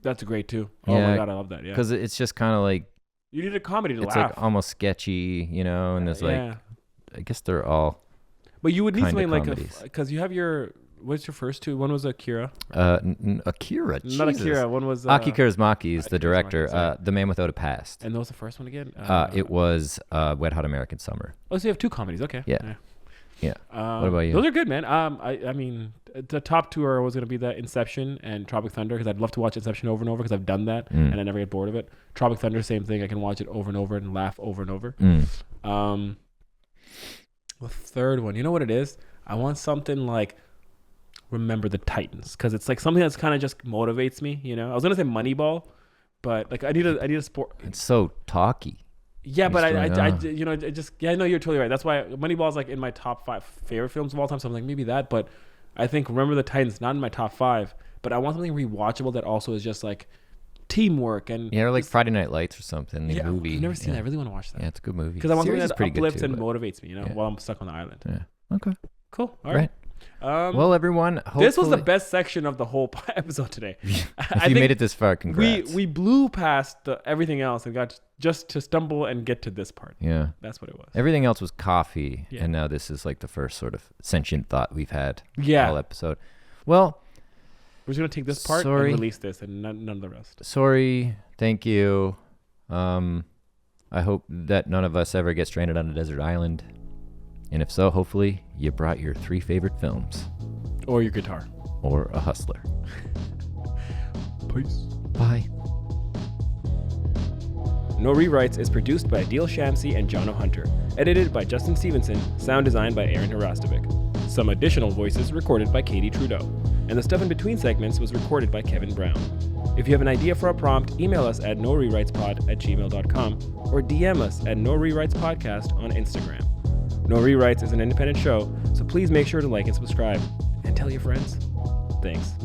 That's great too. Oh my God, I love that. Yeah. Because it's just kind of like, you need a comedy to it's laugh. like almost sketchy, and there's like, I guess they're all. But you would need something like comedies. because you have what's your first 2? One was Akira. Akira. Not Jesus. Akira. One was Aki Kaurismäki is Aki the director. Kaurismäki, sorry. The Man Without a Past. And what was the first one again? It was Wet Hot American Summer. Oh, so you have 2 comedies. Okay. Yeah. What about you? Those are good, man. I mean, the top 2 are always going to be the Inception and Tropic Thunder because I'd love to watch Inception over and over because I've done that and I never get bored of it. Tropic Thunder, same thing. I can watch it over and over and laugh over and over. The third one, you know what it is? I want something like Remember the Titans because it's like something that's kind of just motivates me. I was gonna say Moneyball, but like I need a sport. It's so talky. Yeah, but I know you're totally right. That's why Moneyball is like in my top 5 favorite films of all time. So I'm like maybe that, but I think Remember the Titans not in my top 5. But I want something rewatchable that also is just like teamwork and or like Friday Night Lights or something. The movie. I've never seen that. I really want to watch that. Yeah, it's a good movie. Because I want something Series that is pretty uplifts good and too, motivates me, while I'm stuck on the island. Yeah. Okay. Cool. All right. Well, everyone, this was the best section of the whole episode today. If you made it this far, congrats. We blew past everything else and got just to stumble and get to this part. Yeah. That's what it was. Everything else was coffee, and now this is like the first sort of sentient thought we've had all episode. Well, we're just going to take this part and release this and none of the rest. Sorry. Thank you. I hope that none of us ever get stranded on a desert island. And if so, hopefully you brought your 3 favorite films. Or your guitar. Or a hustler. Peace. Bye. No Rewrites is produced by Adeel Shamsi and Jono Hunter. Edited by Justin Stevenson. Sound designed by Aaron Harastovic. Some additional voices recorded by Katie Trudeau. And the stuff in between segments was recorded by Kevin Brown. If you have an idea for a prompt, email us at norewritespod@gmail.com or DM us at No Rewrites Podcast on Instagram. No Rewrites is an independent show, so please make sure to like and subscribe. And tell your friends. Thanks.